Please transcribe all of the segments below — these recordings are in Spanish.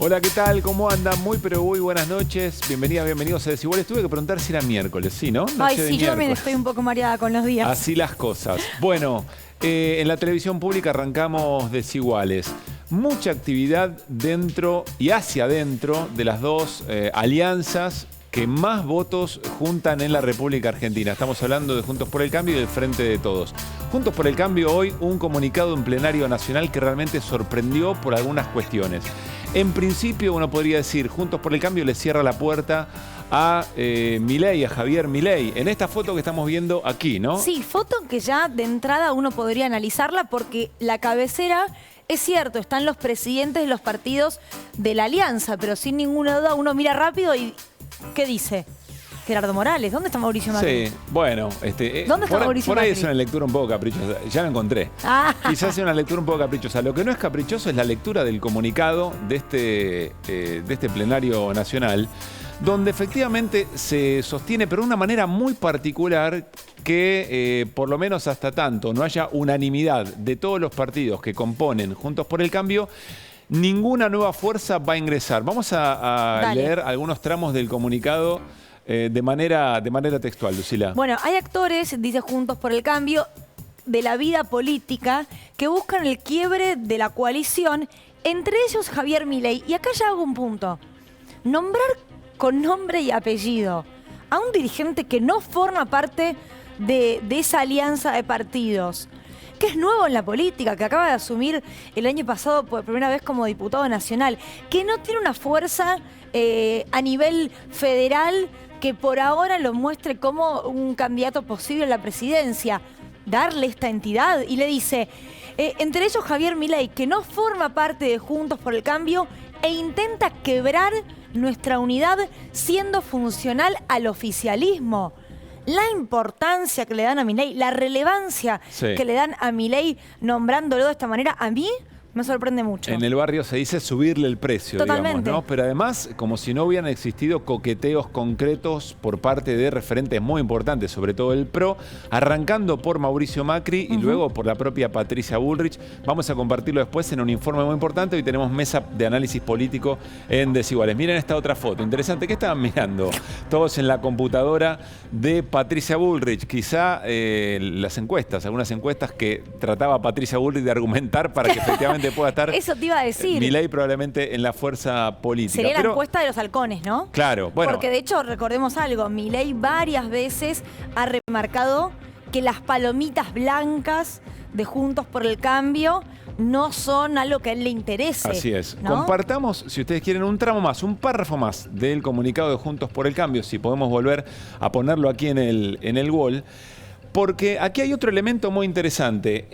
Hola, ¿qué tal? ¿Cómo andan? Muy pero muy buenas noches. Bienvenidas, bienvenidos a Desiguales. Tuve que preguntar si era miércoles, ¿sí, no? Ay, sí, yo también estoy un poco mareada con los días. Así las cosas. Bueno, en la televisión pública arrancamos Desiguales. Mucha actividad dentro y hacia adentro de las dos alianzas que más votos juntan en la República Argentina. Estamos hablando de Juntos por el Cambio y del Frente de Todos. Juntos por el Cambio hoy un comunicado en plenario nacional que realmente sorprendió por algunas cuestiones. En principio uno podría decir, Juntos por el Cambio le cierra la puerta a Milei, a Javier Milei, en esta foto que estamos viendo aquí, ¿no? Sí, foto que ya de entrada uno podría analizarla porque la cabecera, es cierto, están los presidentes de los partidos de la alianza, pero sin ninguna duda uno mira rápido y ¿qué dice? Gerardo Morales, ¿dónde está Mauricio Macri? Sí, bueno, ¿Dónde está Mauricio por ahí Macri? es una lectura un poco caprichosa. Ya lo encontré. Quizás sea una lectura un poco caprichosa. Lo que no es caprichoso es la lectura del comunicado de este plenario nacional, donde efectivamente se sostiene, pero de una manera muy particular, que por lo menos hasta tanto no haya unanimidad de todos los partidos que componen Juntos por el Cambio, ninguna nueva fuerza va a ingresar. Vamos a leer algunos tramos del comunicado de manera textual, Lucila. Bueno, hay actores, dice Juntos por el Cambio, de la vida política que buscan el quiebre de la coalición, entre ellos Javier Milei. Y acá ya hago un punto. Nombrar con nombre y apellido a un dirigente que no forma parte de esa alianza de partidos, que es nuevo en la política, que acaba de asumir el año pasado por primera vez como diputado nacional, que no tiene una fuerza a nivel federal que por ahora lo muestre como un candidato posible a la presidencia, darle esta entidad y le dice, entre ellos Javier Milei, que no forma parte de Juntos por el Cambio e intenta quebrar nuestra unidad siendo funcional al oficialismo. La importancia que le dan a Milei, la relevancia que le dan a Milei nombrándolo de esta manera, a mí me sorprende mucho. En el barrio se dice subirle el precio, totalmente, digamos, ¿no? Pero además, como si no hubieran existido coqueteos concretos por parte de referentes muy importantes, sobre todo el PRO, arrancando por Mauricio Macri y luego por la propia Patricia Bullrich. Vamos a compartirlo después en un informe muy importante. Hoy tenemos mesa de análisis político en Desiguales. Miren esta otra foto, interesante. ¿Qué estaban mirando? Todos en la computadora de Patricia Bullrich. Quizá las encuestas, algunas encuestas que trataba Patricia Bullrich de argumentar para que efectivamente pueda estar. Eso te iba a decir. Milei probablemente en la fuerza política. Sería la encuesta de los halcones, ¿no? Claro, bueno. Porque de hecho, recordemos algo, Milei varias veces ha remarcado que las palomitas blancas de Juntos por el Cambio no son algo que a él le interese. Así es. ¿No? Compartamos, si ustedes quieren, un tramo más, un párrafo más del comunicado de Juntos por el Cambio, si podemos volver a ponerlo aquí en el wall. Porque aquí hay otro elemento muy interesante.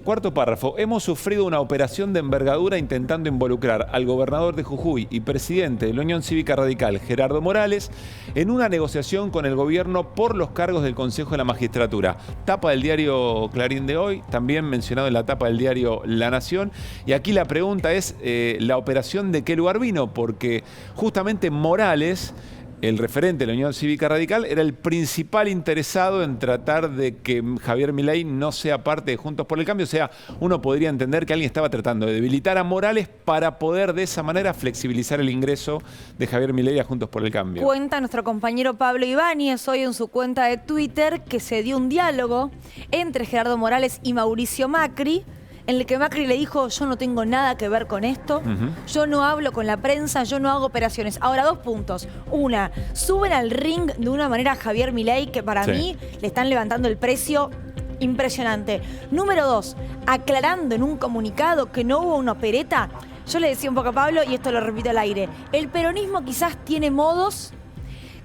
Cuarto párrafo. Hemos sufrido una operación de envergadura intentando involucrar al gobernador de Jujuy y presidente de la Unión Cívica Radical, Gerardo Morales, en una negociación con el gobierno por los cargos del Consejo de la Magistratura. Tapa del diario Clarín de hoy, también mencionado en la tapa del diario La Nación. Y aquí la pregunta es, ¿la operación de qué lugar vino? Porque justamente Morales, el referente de la Unión Cívica Radical, era el principal interesado en tratar de que Javier Milei no sea parte de Juntos por el Cambio. O sea, uno podría entender que alguien estaba tratando de debilitar a Morales para poder de esa manera flexibilizar el ingreso de Javier Milei a Juntos por el Cambio. Cuenta nuestro compañero Pablo Ibáñez hoy en su cuenta de Twitter que se dio un diálogo entre Gerardo Morales y Mauricio Macri, en el que Macri le dijo, yo no tengo nada que ver con esto, yo no hablo con la prensa, yo no hago operaciones. Ahora, dos puntos. Una, suben al ring de una manera a Javier Milei, que para mí le están levantando el precio impresionante. Número dos, aclarando en un comunicado que no hubo una opereta. Yo le decía un poco a Pablo, y esto lo repito al aire, el peronismo quizás tiene modos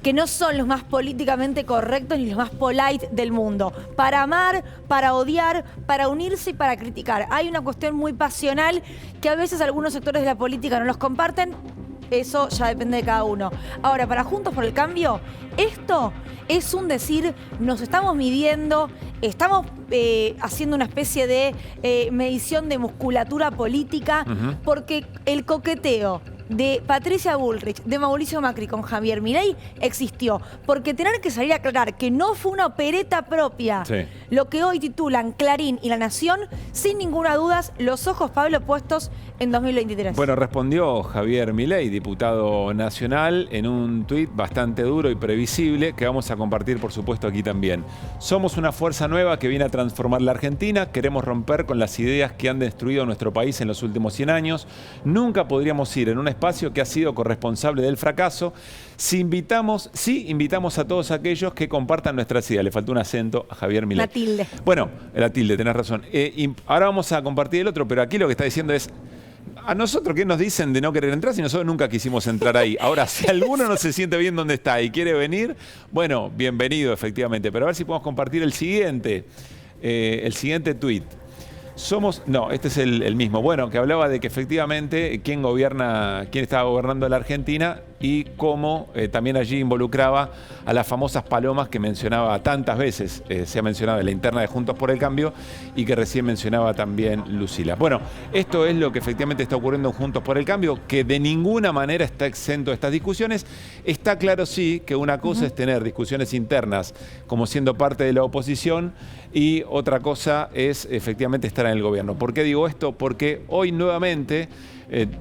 que no son los más políticamente correctos ni los más polite del mundo. Para amar, para odiar, para unirse y para criticar. Hay una cuestión muy pasional que a veces algunos sectores de la política no los comparten. Eso ya depende de cada uno. Ahora, para Juntos por el Cambio, esto es un decir, nos estamos midiendo, estamos haciendo una especie de medición de musculatura política, porque el coqueteo de Patricia Bullrich, de Mauricio Macri con Javier Milei existió. Porque tener que salir a aclarar que no fue una opereta propia, Sí. lo que hoy titulan Clarín y La Nación, sin ninguna duda, los ojos, Pablo, puestos en 2023. Bueno, respondió Javier Milei, diputado nacional, en un tuit bastante duro y previsible que vamos a compartir, por supuesto, aquí también. Somos una fuerza nueva que viene a transformar la Argentina. Queremos romper con las ideas que han destruido nuestro país en los últimos 100 años. Nunca podríamos ir en un espacio que ha sido corresponsable del fracaso. Sí invitamos a todos aquellos que compartan nuestras ideas. Le faltó un acento a Javier Milei. La tilde. Bueno, la tilde, tenés razón. Y ahora vamos a compartir el otro, pero aquí lo que está diciendo es: a nosotros, ¿qué nos dicen de no querer entrar si nosotros nunca quisimos entrar ahí? Ahora, si alguno no se siente bien donde está y quiere venir, bueno, bienvenido, efectivamente. Pero a ver si podemos compartir el siguiente tuit. Este es el mismo. Bueno, que hablaba de que efectivamente quién estaba gobernando la Argentina y cómo también allí involucraba a las famosas palomas que mencionaba tantas veces, se ha mencionado en la interna de Juntos por el Cambio y que recién mencionaba también Lucila. Bueno, esto es lo que efectivamente está ocurriendo en Juntos por el Cambio, que de ninguna manera está exento de estas discusiones. Está claro, sí, que una cosa es tener discusiones internas como siendo parte de la oposición y otra cosa es efectivamente estar en el gobierno. ¿Por qué digo esto? Porque hoy nuevamente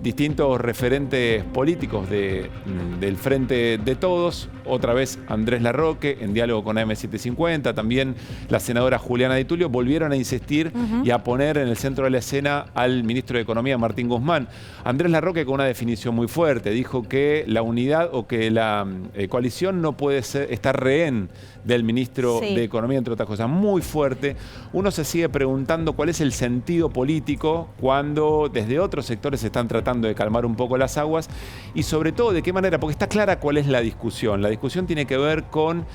distintos referentes políticos del Frente de Todos, otra vez Andrés Larroque, en diálogo con AM750, también la senadora Juliana Di Tulio, volvieron a insistir y a poner en el centro de la escena al ministro de Economía, Martín Guzmán. Andrés Larroque con una definición muy fuerte, dijo que la unidad o que la coalición no puede estar rehén del ministro de Economía, entre otras cosas. Muy fuerte. Uno se sigue preguntando cuál es el sentido político cuando desde otros sectores se están tratando de calmar un poco las aguas y sobre todo de qué manera, porque está clara cuál es la discusión. La discusión tiene que ver con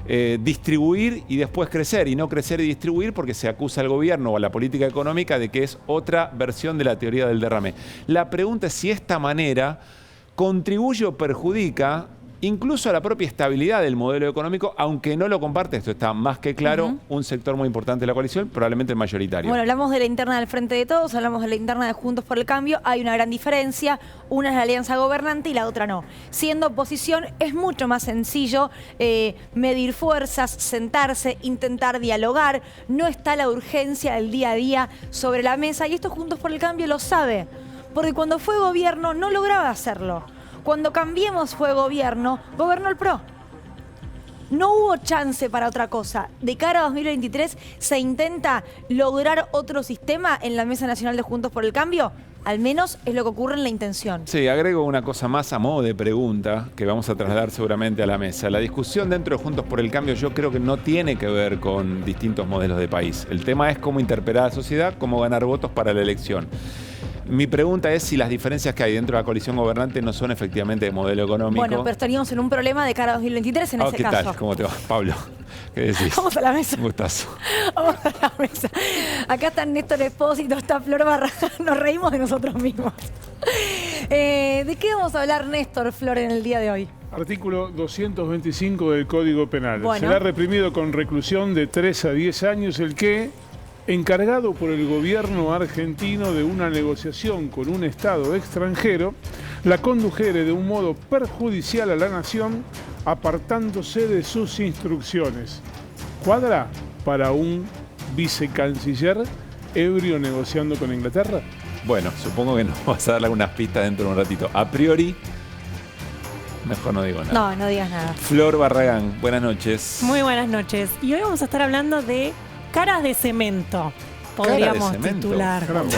distribuir y después crecer, y no crecer y distribuir porque se acusa al gobierno o a la política económica de que es otra versión de la teoría del derrame. La pregunta es si esta manera contribuye o perjudica incluso a la propia estabilidad del modelo económico, aunque no lo comparte, esto está más que claro, un sector muy importante de la coalición, probablemente el mayoritario. Bueno, hablamos de la interna del Frente de Todos, hablamos de la interna de Juntos por el Cambio, hay una gran diferencia, una es la alianza gobernante y la otra no. Siendo oposición es mucho más sencillo medir fuerzas, sentarse, intentar dialogar, no está la urgencia del día a día sobre la mesa y esto Juntos por el Cambio lo sabe, porque cuando fue gobierno no lograba hacerlo. Cuando Cambiemos fue gobernó el PRO. No hubo chance para otra cosa. De cara a 2023, ¿se intenta lograr otro sistema en la Mesa Nacional de Juntos por el Cambio? Al menos es lo que ocurre en la intención. Sí, agrego una cosa más a modo de pregunta que vamos a trasladar seguramente a la mesa. La discusión dentro de Juntos por el Cambio yo creo que no tiene que ver con distintos modelos de país. El tema es cómo interpelar a la sociedad, cómo ganar votos para la elección. Mi pregunta es si las diferencias que hay dentro de la coalición gobernante no son efectivamente de modelo económico. Bueno, pero estaríamos en un problema de cara a 2023 en ese ¿Qué caso. tal? ¿Cómo te va, Pablo? ¿Qué decís? Vamos a la mesa. Un gustazo. Vamos a la mesa. Acá está Néstor Espósito, está Flor Barragán, nos reímos de nosotros mismos. ¿De qué vamos a hablar, Néstor, Flor, en el día de hoy? Artículo 225 del Código Penal. Bueno. Será reprimido con reclusión de 3 a 10 años el que, encargado por el gobierno argentino de una negociación con un Estado extranjero, la condujere de un modo perjudicial a la nación, apartándose de sus instrucciones. ¿Cuadra para un vicecanciller ebrio negociando con Inglaterra? Bueno, supongo que nos vas a dar algunas pistas dentro de un ratito. A priori, mejor no digo nada. No, no digas nada. Flor Barragán, buenas noches. Muy buenas noches. Y hoy vamos a estar hablando de caras de cemento, podríamos titular. Bueno.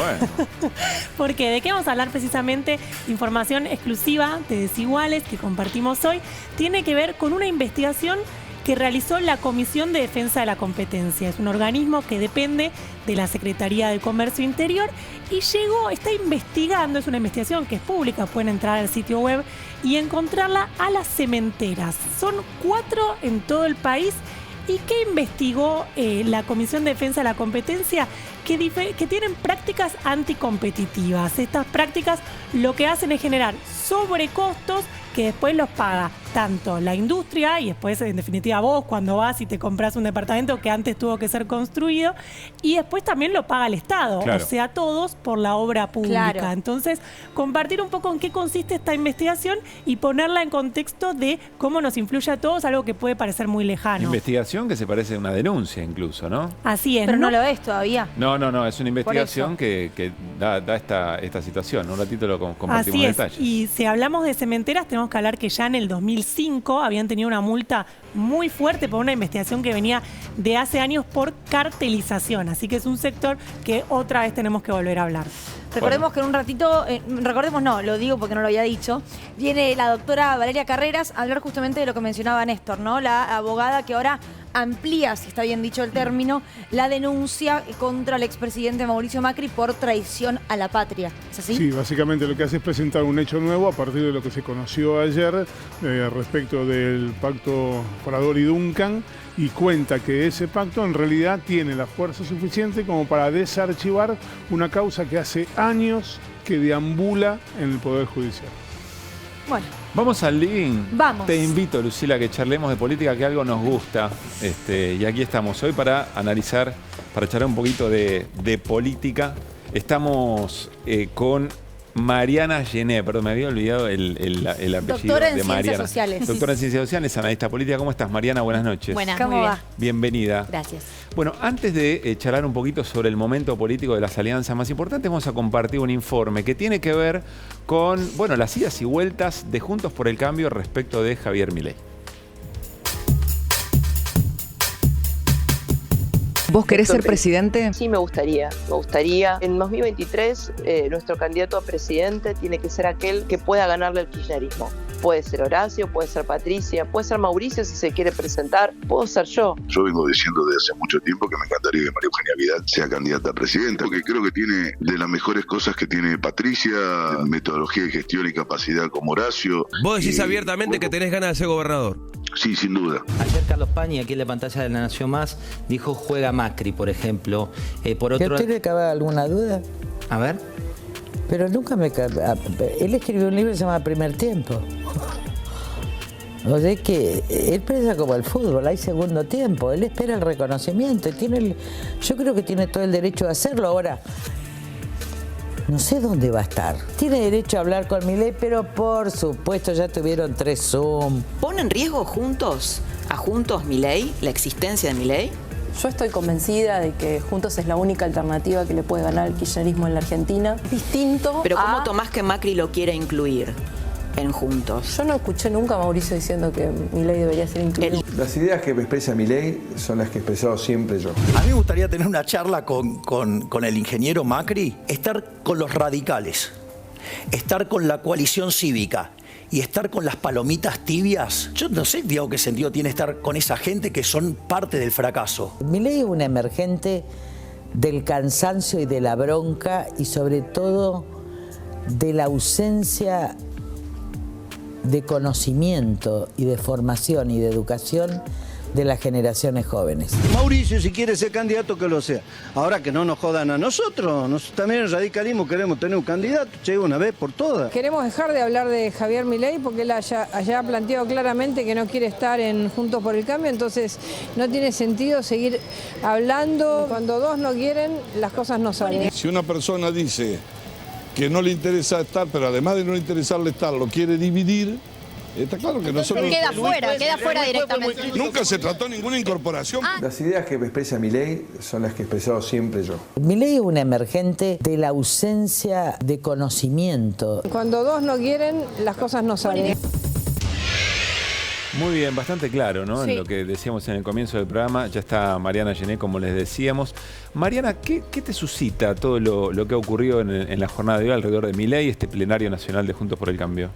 ¿Por qué? ¿De qué vamos a hablar precisamente? Información exclusiva de Desiguales que compartimos hoy. Tiene que ver con una investigación que realizó la Comisión de Defensa de la Competencia. Es un organismo que depende de la Secretaría de Comercio Interior y está investigando, es una investigación que es pública, pueden entrar al sitio web y encontrarla, a las cementeras. Son 4 en todo el país. ¿Y qué investigó la Comisión de Defensa de la Competencia? que tienen prácticas anticompetitivas. Estas prácticas lo que hacen es generar sobrecostos que después los paga tanto la industria y después, en definitiva, vos cuando vas y te compras un departamento que antes tuvo que ser construido, y después también lo paga el Estado, Claro. o sea, todos por la obra pública. Claro. Entonces, compartir un poco en qué consiste esta investigación y ponerla en contexto de cómo nos influye a todos, algo que puede parecer muy lejano. Investigación que se parece a una denuncia incluso, ¿no? Así es, Pero no lo es todavía. No, es una investigación que da esta situación. Un ratito lo compartimos Así en es, detalle. y si hablamos de cementeras, tenemos que hablar que ya en el 2005 habían tenido una multa muy fuerte por una investigación que venía de hace años por cartelización. Así que es un sector que otra vez tenemos que volver a hablar. Recordemos que en un ratito, lo digo porque no lo había dicho, viene la doctora Valeria Carreras a hablar justamente de lo que mencionaba Néstor, ¿no? La abogada que ahora amplía, si está bien dicho el término, la denuncia contra el expresidente Mauricio Macri por traición a la patria. ¿Es así? Sí, básicamente lo que hace es presentar un hecho nuevo a partir de lo que se conoció ayer respecto del pacto Fradori-Duncan, y cuenta que ese pacto en realidad tiene la fuerza suficiente como para desarchivar una causa que hace años que deambula en el Poder Judicial. Bueno, Vamos al living. Vamos. Te invito, Lucila, a que charlemos de política, que algo nos gusta. Y aquí estamos hoy para analizar, para charlar un poquito de política. Estamos con Mariana Gené, perdón, me había olvidado el apellido Doctora en de Ciencias Mariana. Sociales. Doctora en Ciencias Sociales, analista política. ¿Cómo estás, Mariana? Buenas noches. Buenas, ¿Cómo muy va? bien. Bienvenida. Gracias. Bueno, antes de charlar un poquito sobre el momento político de las alianzas más importantes, vamos a compartir un informe que tiene que ver con, las idas y vueltas de Juntos por el Cambio respecto de Javier Milei. ¿Vos querés ser presidente? Sí, me gustaría. En 2023, nuestro candidato a presidente tiene que ser aquel que pueda ganarle al kirchnerismo. Puede ser Horacio, puede ser Patricia, puede ser Mauricio si se quiere presentar, puedo ser yo. Yo vengo diciendo desde hace mucho tiempo que me encantaría que María Eugenia Vidal sea candidata a presidenta, porque creo que tiene de las mejores cosas que tiene Patricia, metodología de gestión y capacidad como Horacio. Vos decís abiertamente que tenés ganas de ser gobernador. Sí, sin duda. Ayer Carlos Pañi, aquí en la pantalla de La Nación Más, dijo juega Macri, por ejemplo. Por otro... ¿Tiene que haber alguna duda? A ver. Pero nunca me... Él escribió un libro que se llama Primer Tiempo. O sea que él piensa como el fútbol, hay segundo tiempo. Él espera el reconocimiento y yo creo que tiene todo el derecho de hacerlo. Ahora, no sé dónde va a estar. Tiene derecho a hablar con Milei, pero por supuesto ya tuvieron 3 Zoom. ¿Pone en riesgo Juntos Milei, la existencia de Milei? Yo estoy convencida de que Juntos es la única alternativa que le puede ganar al kirchnerismo en la Argentina. Distinto Pero ¿cómo a... tomás que Macri lo quiera incluir en Juntos? Yo no escuché nunca a Mauricio diciendo que Milei debería ser incluido. Las ideas que expresa Milei son las que he expresado siempre yo. A mí me gustaría tener una charla con el ingeniero Macri, estar con los radicales, estar con la coalición cívica y estar con las palomitas tibias. Yo no sé, Diego, qué sentido tiene estar con esa gente que son parte del fracaso. Milei es un emergente del cansancio y de la bronca y sobre todo de la ausencia de conocimiento y de formación y de educación de las generaciones jóvenes. Mauricio, si quiere ser candidato, que lo sea. Ahora que no nos jodan a nosotros también en el radicalismo queremos tener un candidato, una vez por todas. Queremos dejar de hablar de Javier Milei porque él allá ha planteado claramente que no quiere estar en Juntos por el Cambio, entonces no tiene sentido seguir hablando. Cuando dos no quieren, las cosas no salen. Si una persona dice que no le interesa estar, pero además de no interesarle estar, lo quiere dividir, está claro que nosotros... Queda fuera directamente. Nunca se trató ninguna incorporación. Las ideas que expresa Milei son las que he expresado siempre yo. Milei es un emergente de la ausencia de conocimiento. Cuando dos no quieren, las cosas no salen. Muy bien, bastante claro, ¿no? Sí. En lo que decíamos en el comienzo del programa. Ya está Mariana Gené, como les decíamos. Mariana, ¿qué te suscita todo lo que ha ocurrido en la jornada de hoy alrededor de Milei, este plenario nacional de Juntos por el Cambio?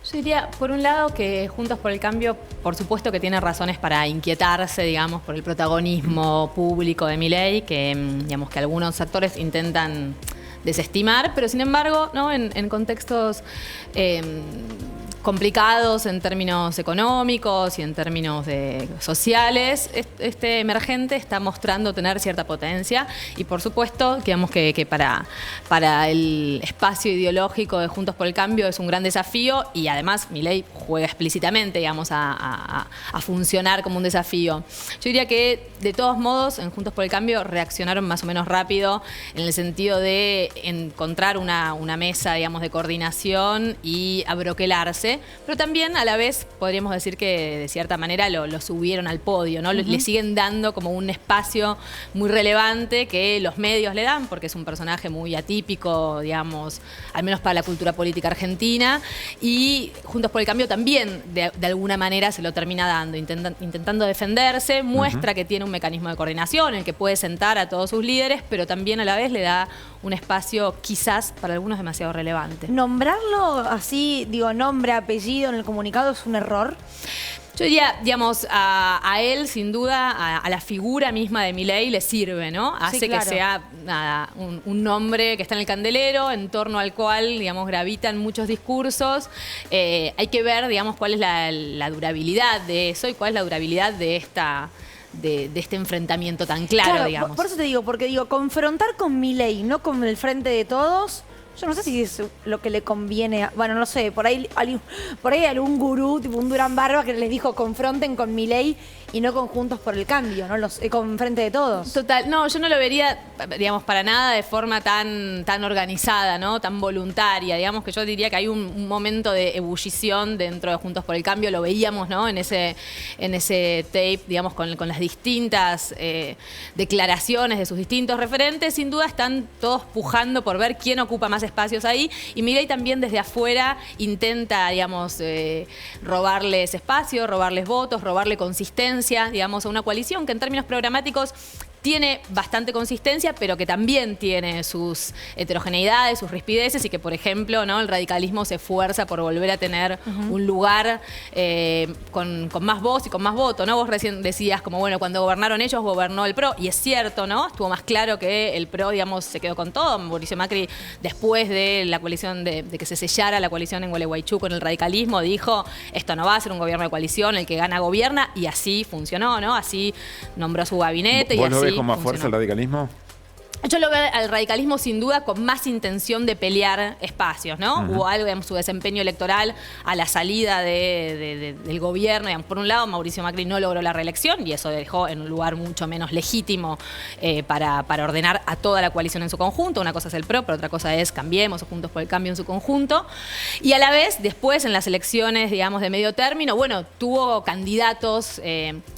Yo diría, por un lado, que Juntos por el Cambio, por supuesto que tiene razones para inquietarse, digamos, por el protagonismo público de Milei, que, digamos, que algunos actores intentan desestimar, pero sin embargo, ¿no? En contextos complicados en términos económicos y en términos sociales, este emergente está mostrando tener cierta potencia y por supuesto, digamos que para el espacio ideológico de Juntos por el Cambio es un gran desafío y además Milei juega explícitamente, digamos, a funcionar como un desafío. Yo diría que de todos modos en Juntos por el Cambio reaccionaron más o menos rápido en el sentido de encontrar una mesa, digamos, de coordinación y abroquelarse, pero también a la vez podríamos decir que de cierta manera lo subieron al podio, ¿no? Le siguen dando como un espacio muy relevante que los medios le dan, porque es un personaje muy atípico, digamos, al menos para la cultura política argentina, y Juntos por el Cambio también de alguna manera se lo termina dando, intentando defenderse, muestra que tiene un mecanismo de coordinación en el que puede sentar a todos sus líderes, pero también a la vez le da un espacio quizás para algunos demasiado relevante. ¿Nombrarlo así, digo, nombre, apellido en el comunicado es un error? Yo diría, digamos, a él, sin duda, a la figura misma de Milei le sirve, ¿no? Hace Sí, claro. que sea nada, un nombre que está en el candelero, en torno al cual, digamos, gravitan muchos discursos. Hay que ver, digamos, cuál es la durabilidad de eso y cuál es la durabilidad de este enfrentamiento tan claro, digamos. Por eso te digo, porque digo, confrontar con Milei, no con el Frente de Todos, yo no sé si es lo que le conviene. Bueno, no sé, por ahí algún gurú, tipo un Durán Barba, que les dijo confronten con Milei y no con Juntos por el Cambio, ¿no? Con Frente de Todos. Total, no, yo no lo vería, digamos, para nada de forma tan organizada, ¿no? Tan voluntaria. Digamos que yo diría que hay un momento de ebullición dentro de Juntos por el Cambio, lo veíamos, ¿no? En ese tape, digamos, con las distintas declaraciones de sus distintos referentes. Sin duda están todos pujando por ver quién ocupa más espacios ahí. Y Milei también desde afuera intenta, digamos, robarles espacio, robarles votos, robarle consistencia, digamos, a una coalición que en términos programáticos tiene bastante consistencia, pero que también tiene sus heterogeneidades, sus rispideces y que, por ejemplo, ¿no? El radicalismo se esfuerza por volver a tener un lugar con más voz y con más voto, ¿no? Vos recién decías como, bueno, cuando gobernaron ellos, gobernó el PRO, y es cierto, ¿no? Estuvo más claro que el PRO, digamos, se quedó con todo. Mauricio Macri, después de la coalición, de que se sellara la coalición en Gualeguaychú con el radicalismo, dijo, esto no va a ser un gobierno de coalición, el que gana gobierna, y así funcionó, ¿no? Así nombró su gabinete y así ¿Vos lo ves con más fuerza el radicalismo? Yo lo veo al radicalismo sin duda con más intención de pelear espacios, ¿no? Hubo algo en su desempeño electoral a la salida del gobierno. Digamos, por un lado, Mauricio Macri no logró la reelección y eso dejó en un lugar mucho menos legítimo para ordenar a toda la coalición en su conjunto. Una cosa es el PRO, pero otra cosa es Cambiemos o Juntos por el Cambio en su conjunto. Y a la vez, después en las elecciones, digamos, de medio término, bueno, tuvo candidatos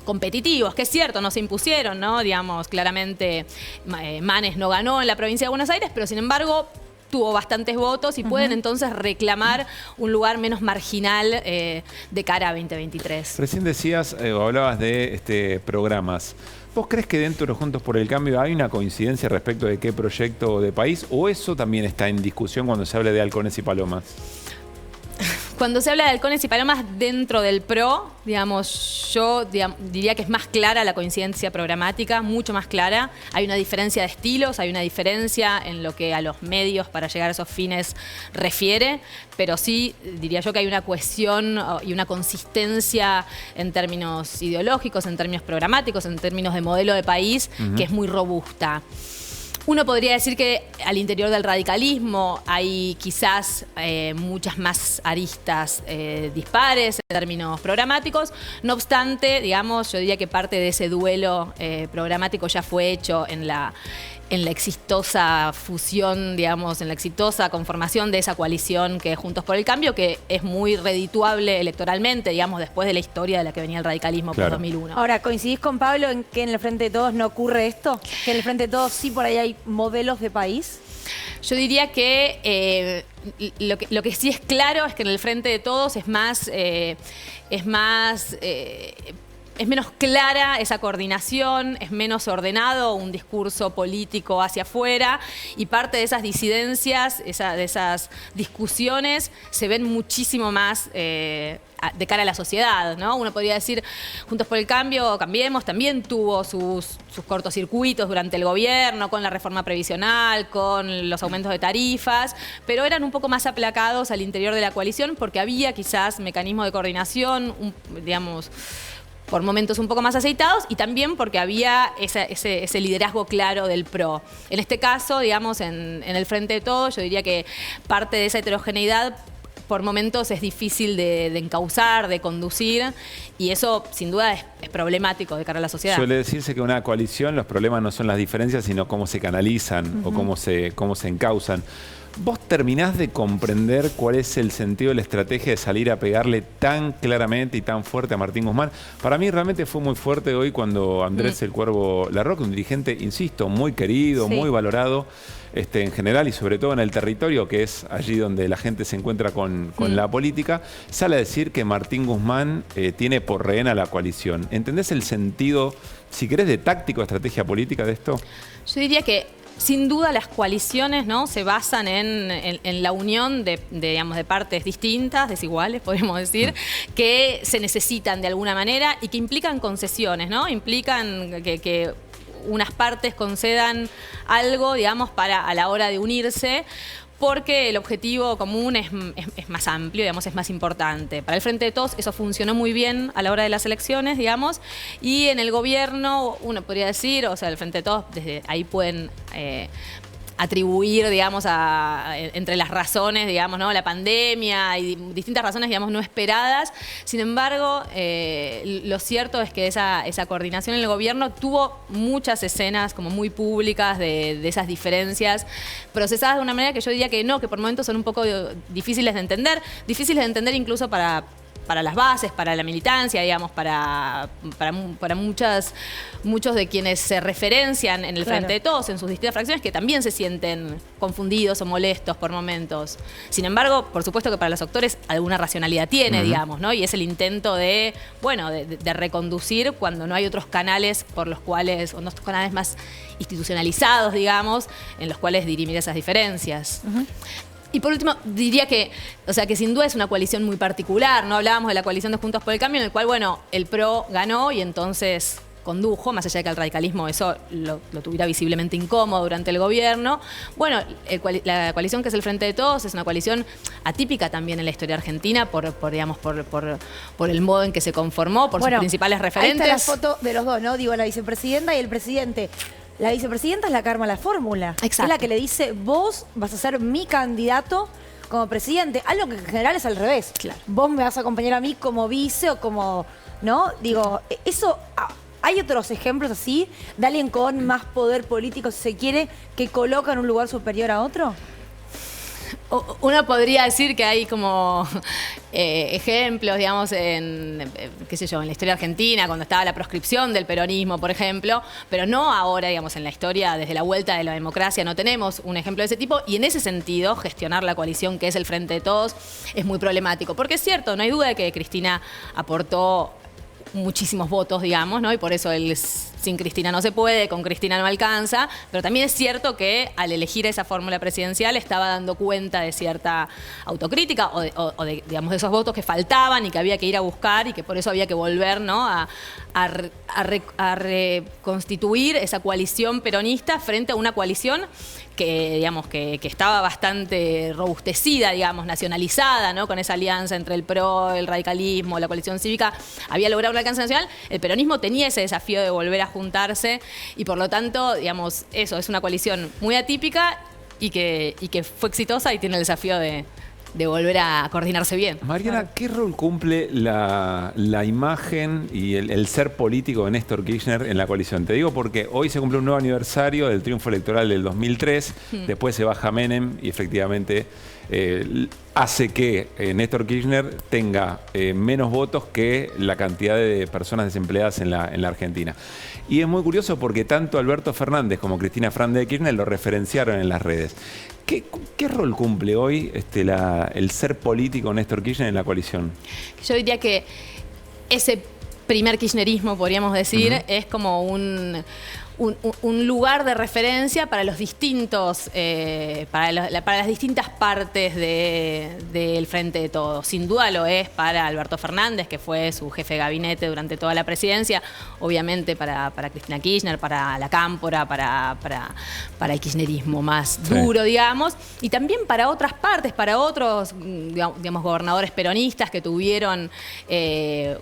competitivos, que es cierto, no se impusieron, ¿no? Digamos, claramente Manes no ganó en la provincia de Buenos Aires, pero sin embargo tuvo bastantes votos y pueden entonces reclamar un lugar menos marginal de cara a 2023. Recién decías o hablabas de programas. ¿Vos crees que dentro de Juntos por el Cambio hay una coincidencia respecto de qué proyecto de país o eso también está en discusión cuando se habla de halcones y palomas? Cuando se habla de halcones y palomas dentro del PRO, digamos, yo diría que es más clara la coincidencia programática, mucho más clara. Hay una diferencia de estilos, hay una diferencia en lo que a los medios para llegar a esos fines refiere, pero sí diría yo que hay una cohesión y una consistencia en términos ideológicos, en términos programáticos, en términos de modelo de país, que es muy robusta. Uno podría decir que al interior del radicalismo hay quizás muchas más aristas dispares en términos programáticos. No obstante, digamos, yo diría que parte de ese duelo programático ya fue hecho en la exitosa fusión, digamos, en la exitosa conformación de esa coalición que es Juntos por el Cambio, que es muy redituable electoralmente, digamos, después de la historia de la que venía el radicalismo por 2001. Ahora, ¿coincidís con Pablo en que en el Frente de Todos no ocurre esto? ¿Que en el Frente de Todos sí por ahí hay modelos de país? Yo diría que lo que sí es claro es que en el Frente de Todos es más es menos clara esa coordinación, es menos ordenado un discurso político hacia afuera y parte de esas disidencias, de esas discusiones se ven muchísimo más de cara a la sociedad, ¿no? Uno podría decir, Juntos por el Cambio, Cambiemos, también tuvo sus cortocircuitos durante el gobierno, con la reforma previsional, con los aumentos de tarifas, pero eran un poco más aplacados al interior de la coalición porque había quizás mecanismos de coordinación, digamos, por momentos un poco más aceitados y también porque había ese liderazgo claro del PRO. En este caso, digamos, en el Frente de Todos, yo diría que parte de esa heterogeneidad por momentos es difícil de encauzar, de conducir, y eso sin duda es problemático de cara a la sociedad. Suele decirse que una coalición, los problemas no son las diferencias, sino cómo se canalizan o cómo se encauzan. ¿Vos terminás de comprender cuál es el sentido de la estrategia de salir a pegarle tan claramente y tan fuerte a Martín Guzmán? Para mí realmente fue muy fuerte hoy cuando Andrés El Cuervo Larroque, un dirigente, insisto, muy querido, muy valorado en general y sobre todo en el territorio, que es allí donde la gente se encuentra con la política, sale a decir que Martín Guzmán tiene por rehén a la coalición. ¿Entendés el sentido, si querés, de táctico, estrategia política de esto? Yo diría que sin duda las coaliciones, ¿no?, se basan en la unión digamos, de partes distintas, desiguales, podemos decir, que se necesitan de alguna manera y que implican concesiones, ¿no? Implican que unas partes concedan algo, digamos, a la hora de unirse, porque el objetivo común es más amplio, digamos, es más importante. Para el Frente de Todos eso funcionó muy bien a la hora de las elecciones, digamos, y en el gobierno uno podría decir, o sea, el Frente de Todos, desde ahí pueden atribuir, digamos, entre las razones, digamos, ¿no?, la pandemia y distintas razones, digamos, no esperadas. Sin embargo, lo cierto es que esa coordinación en el gobierno tuvo muchas escenas como muy públicas de esas diferencias procesadas de una manera que yo diría que no, que por momentos son un poco difíciles de entender incluso para las bases, para la militancia, digamos, para muchos de quienes se referencian en el Frente de Todos, en sus distintas fracciones, que también se sienten confundidos o molestos por momentos. Sin embargo, por supuesto que para los actores alguna racionalidad tiene, digamos, ¿no? Y es el intento de reconducir cuando no hay otros canales por los cuales, o unos canales más institucionalizados, digamos, en los cuales dirimir esas diferencias. Y por último, diría que sin duda es una coalición muy particular. No hablábamos de la coalición de Juntos por el Cambio, en el cual, bueno, el PRO ganó y entonces condujo, más allá de que el radicalismo eso lo tuviera visiblemente incómodo durante el gobierno. Bueno, la coalición que es el Frente de Todos es una coalición atípica también en la historia argentina por el modo en que se conformó, por sus principales referentes. Ahí está la foto de los dos, ¿no? Digo, la vicepresidenta y el presidente. La vicepresidenta es la que arma la fórmula. Exacto. Es la que le dice, vos vas a ser mi candidato como presidente. Algo que en general es al revés. Claro. Vos me vas a acompañar a mí como vice o como... ¿no? Digo, eso... ¿Hay otros ejemplos así de alguien con más poder político, si se quiere, que coloca en un lugar superior a otro? Uno podría decir que hay como ejemplos, digamos, en la historia argentina, cuando estaba la proscripción del peronismo, por ejemplo, pero no ahora, digamos, en la historia, desde la vuelta de la democracia, no tenemos un ejemplo de ese tipo, y en ese sentido, gestionar la coalición que es el Frente de Todos es muy problemático, porque es cierto, no hay duda de que Cristina aportó muchísimos votos, digamos, ¿no? Y por eso sin Cristina no se puede, con Cristina no alcanza, pero también es cierto que al elegir esa fórmula presidencial estaba dando cuenta de cierta autocrítica o de digamos, de esos votos que faltaban y que había que ir a buscar y que por eso había que volver, ¿no?, a reconstituir esa coalición peronista frente a una coalición que, digamos, que estaba bastante robustecida, digamos, nacionalizada, ¿no?, con esa alianza entre el PRO, el radicalismo, la coalición cívica, había logrado un alcance nacional. El peronismo tenía ese desafío de volver a juntarse y por lo tanto, digamos, eso es una coalición muy atípica y que fue exitosa y tiene el desafío de volver a coordinarse bien. Mariana, ¿qué rol cumple la imagen y el ser político de Néstor Kirchner en la coalición? Te digo porque hoy se cumple un nuevo aniversario del triunfo electoral del 2003, después se baja Menem y efectivamente hace que Néstor Kirchner tenga menos votos que la cantidad de personas desempleadas en la Argentina. Y es muy curioso porque tanto Alberto Fernández como Cristina Fernández de Kirchner lo referenciaron en las redes. ¿Qué rol cumple hoy el ser político Néstor Kirchner en la coalición? Yo diría que ese primer kirchnerismo, podríamos decir, es como un lugar de referencia para los distintos, para las distintas partes del Frente de Todos. Sin duda lo es para Alberto Fernández, que fue su jefe de gabinete durante toda la presidencia, obviamente para Cristina Kirchner, para la Cámpora, para el kirchnerismo más duro, digamos, y también para otras partes, para otros, digamos, gobernadores peronistas que tuvieron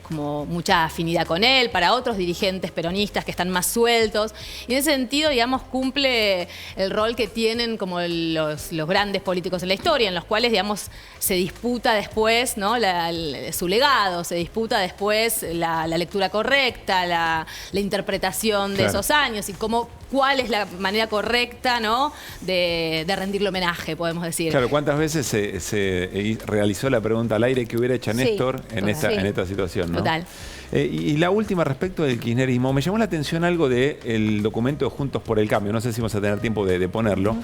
como mucha afinidad con él, para otros dirigentes peronistas que están más sueltos. Y en ese sentido, digamos, cumple el rol que tienen como los grandes políticos en la historia, en los cuales, digamos, se disputa después, ¿no? Su legado, se disputa después la lectura correcta, la interpretación de esos años y cuál es la manera correcta, ¿no? de rendirle homenaje, podemos decir. Claro, ¿cuántas veces se realizó la pregunta al aire que hubiera hecho Néstor en esta situación, ¿no? Total. Y la última respecto del kirchnerismo, me llamó la atención algo del documento de Juntos por el Cambio, no sé si vamos a tener tiempo de ponerlo,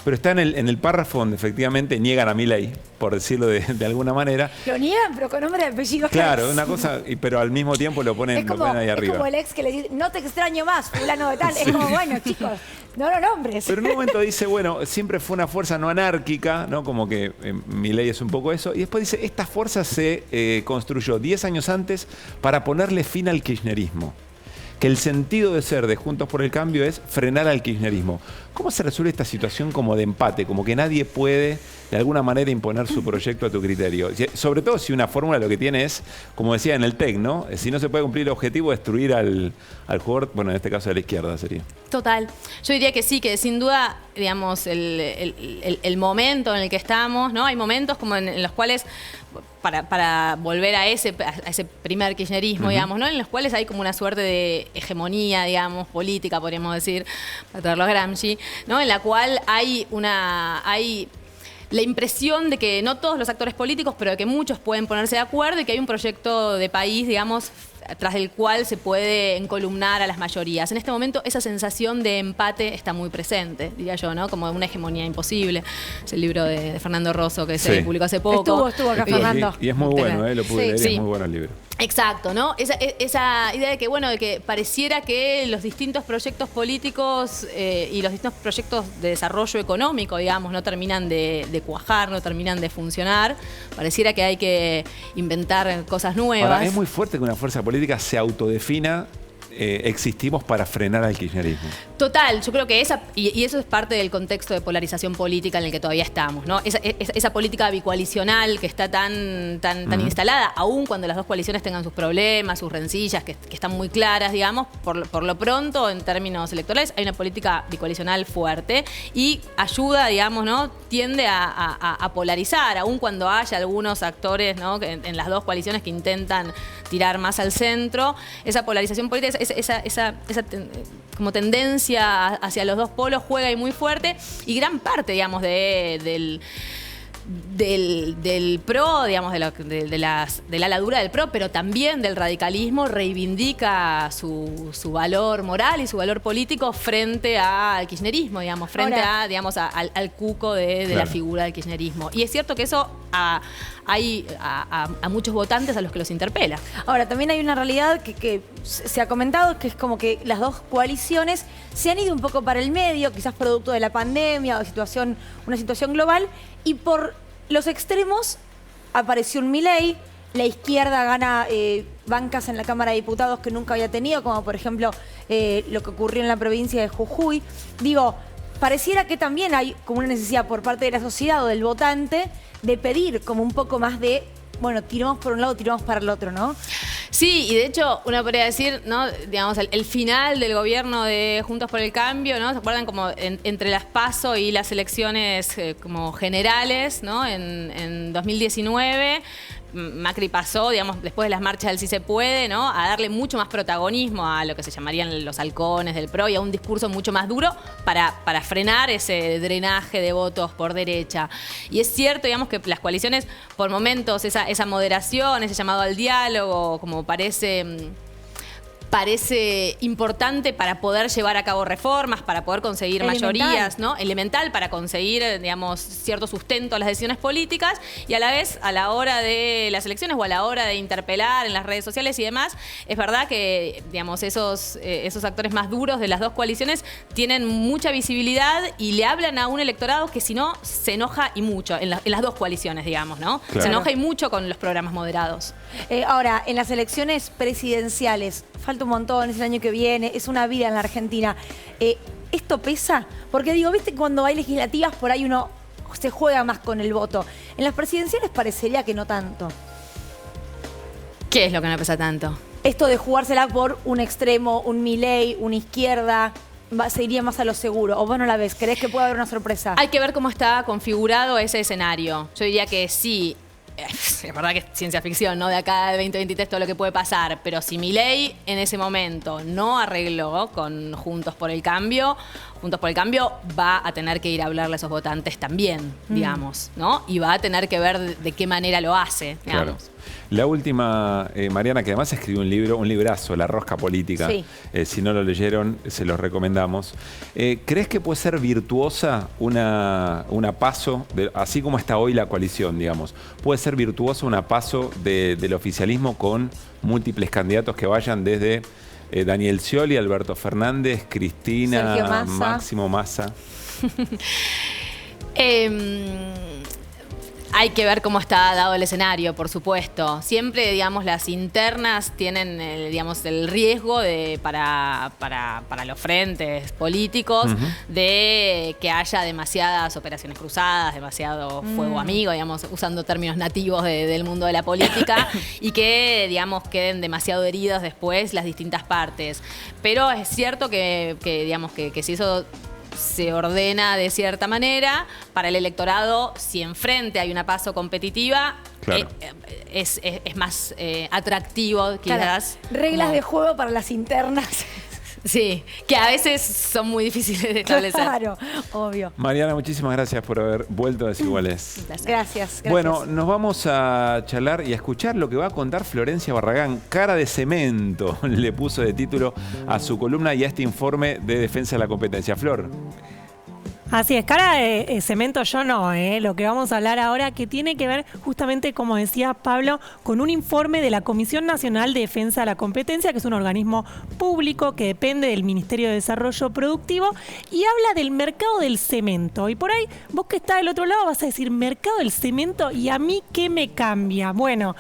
pero está en el párrafo donde efectivamente niegan a Milei, por decirlo de alguna manera. Lo niegan, pero con nombre de apellido. Claro, una cosa, pero al mismo tiempo lo ponen ahí arriba. Es como el ex que le dice, no te extraño más, fulano de tal. Es como, bueno, chicos, no lo nombres. Pero en un momento dice, bueno, siempre fue una fuerza no anárquica, ¿no? Como que Milei es un poco eso. Y después dice, esta fuerza se construyó 10 años antes para ponerle fin al kirchnerismo. Que el sentido de ser de Juntos por el Cambio es frenar al kirchnerismo. ¿Cómo se resuelve esta situación como de empate? Como que nadie puede de alguna manera imponer su proyecto a tu criterio. Sobre todo si una fórmula lo que tiene es, como decía en el TEC, ¿no? Si no se puede cumplir el objetivo, destruir al jugador, bueno, en este caso de la izquierda sería. Total. Yo diría que sí, que sin duda, digamos, el momento en el que estamos, ¿no? Hay momentos como en los cuales, para volver a ese primer kirchnerismo, digamos, ¿no? En los cuales hay como una suerte de hegemonía, digamos, política, podríamos decir, para traerlo a Gramsci, ¿no? En la cual hay la impresión de que no todos los actores políticos, pero de que muchos pueden ponerse de acuerdo y que hay un proyecto de país, digamos, tras el cual se puede encolumnar a las mayorías. En este momento esa sensación de empate está muy presente, diría yo, ¿no? Como una hegemonía imposible. Es el libro de Fernando Rosso que se publicó hace poco. Estuvo acá Fernando. Y es muy bueno, lo pude leer, es muy bueno el libro. Exacto, ¿no? Esa idea de que, bueno, de que pareciera que los distintos proyectos políticos y los distintos proyectos de desarrollo económico, digamos, no terminan de cuajar, no terminan de funcionar. Pareciera que hay que inventar cosas nuevas. Ahora, es muy fuerte que una fuerza política se autodefina. Existimos para frenar al kirchnerismo. Total, yo creo que y eso es parte del contexto de polarización política en el que todavía estamos, ¿no? Esa política bicoalicional que está tan instalada, aun cuando las dos coaliciones tengan sus problemas, sus rencillas, que están muy claras, digamos, por lo pronto, en términos electorales, hay una política bicoalicional fuerte y ayuda, digamos, ¿no? Tiende a polarizar, aun cuando haya algunos actores, ¿no? En las dos coaliciones que intentan tirar más al centro, esa polarización política, esa como tendencia hacia los dos polos juega ahí muy fuerte y gran parte, digamos, del PRO, digamos, de la ala dura del PRO, pero también del radicalismo, reivindica su valor moral y su valor político frente al kirchnerismo, digamos, frente al cuco de la figura del kirchnerismo. Y es cierto que eso hay a muchos votantes a los que los interpela. Ahora, también hay una realidad que se ha comentado, que es como que las dos coaliciones se han ido un poco para el medio, quizás producto de la pandemia o una situación global, y por los extremos apareció un Milei, la izquierda gana bancas en la Cámara de Diputados que nunca había tenido, como por ejemplo lo que ocurrió en la provincia de Jujuy. Digo, pareciera que también hay como una necesidad por parte de la sociedad o del votante de pedir como un poco más de, bueno, tiramos por un lado, tiramos para el otro, ¿no? Sí, y de hecho uno podría decir, ¿no? Digamos, el final del gobierno de Juntos por el Cambio, ¿no? ¿Se acuerdan? Como entre las PASO y las elecciones como generales, ¿no? En 2019... Macri pasó, digamos, después de las marchas del Sí se puede, ¿no? A darle mucho más protagonismo a lo que se llamarían los halcones del PRO y a un discurso mucho más duro para frenar ese drenaje de votos por derecha. Y es cierto, digamos, que las coaliciones, por momentos, esa moderación, ese llamado al diálogo, como parece parece importante para poder llevar a cabo reformas, para poder conseguir mayorías, ¿no? Elemental para conseguir, digamos, cierto sustento a las decisiones políticas, y a la vez, a la hora de las elecciones o a la hora de interpelar en las redes sociales y demás, es verdad que, digamos, esos actores más duros de las dos coaliciones tienen mucha visibilidad y le hablan a un electorado que si no se enoja y mucho, en las dos coaliciones, digamos, ¿no? Claro. Se enoja y mucho con los programas moderados. Ahora, en las elecciones presidenciales, falta un montón, es el año que viene, es una vida en la Argentina. ¿Esto pesa? Porque digo, viste, cuando hay legislativas por ahí uno se juega más con el voto. En las presidenciales parecería que no tanto. ¿Qué es lo que no pesa tanto? Esto de jugársela por un extremo, un Milei, una izquierda, se iría más a lo seguro. ¿O vos no la ves? ¿Creés que puede haber una sorpresa? Hay que ver cómo está configurado ese escenario. Yo diría que sí. Es verdad que es ciencia ficción, ¿no? De acá al 2023 todo lo que puede pasar. Pero si Milei en ese momento no arregló con Juntos por el Cambio va a tener que ir a hablarle a esos votantes también, digamos, ¿no? Y va a tener que ver de qué manera lo hace, digamos. Claro. La última, Mariana, que además escribió un libro, un librazo, La Rosca Política. Sí. Si no lo leyeron, se los recomendamos. ¿Crees que puede ser virtuosa una PASO, así como está hoy la coalición, digamos? ¿Puede ser virtuosa una PASO del oficialismo con múltiples candidatos que vayan desde Daniel Scioli, Alberto Fernández, Cristina, Máximo Massa? Hay que ver cómo está dado el escenario, por supuesto. Siempre, digamos, las internas tienen, digamos, el riesgo para los frentes políticos de que haya demasiadas operaciones cruzadas, demasiado fuego amigo, digamos, usando términos nativos del mundo de la política, y que, digamos, queden demasiado heridos después las distintas partes. Pero es cierto que digamos, que si eso se ordena de cierta manera, para el electorado, si enfrente hay una PASO competitiva, claro, es más atractivo quizás. Claro. Reglas de juego para las internas. Sí, que a veces son muy difíciles de establecer. Claro, obvio. Mariana, muchísimas gracias por haber vuelto a Desiguales. Gracias. Bueno, nos vamos a charlar y a escuchar lo que va a contar Florencia Barragán. Cara de cemento le puso de título a su columna y a este informe de defensa de la competencia. Flor. Así es, cara de cemento yo no, lo que vamos a hablar ahora que tiene que ver justamente, como decía Pablo, con un informe de la Comisión Nacional de Defensa de la Competencia, que es un organismo público que depende del Ministerio de Desarrollo Productivo y habla del mercado del cemento. Y por ahí, vos que estás del otro lado vas a decir, mercado del cemento, ¿y a mí qué me cambia? Bueno,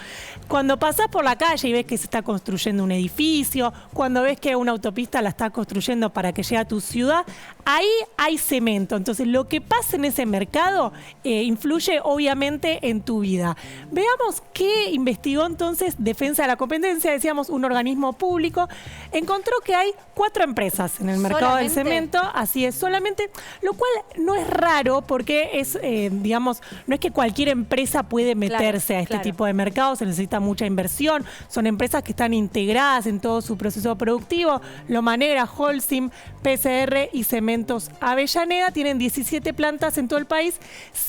cuando pasás por la calle y ves que se está construyendo un edificio, cuando ves que una autopista la está construyendo para que llegue a tu ciudad, ahí hay cemento. Entonces, lo que pasa en ese mercado influye obviamente en tu vida. Veamos qué investigó entonces Defensa de la Competencia, decíamos un organismo público. Encontró que hay 4 empresas en el mercado del cemento, así es, solamente, lo cual no es raro porque es, digamos, no es que cualquier empresa puede meterse a este tipo de mercado, se necesita mucha inversión, son empresas que están integradas en todo su proceso productivo. Lomanera, Holcim, PCR y Cementos Avellaneda tienen 17 plantas en todo el país,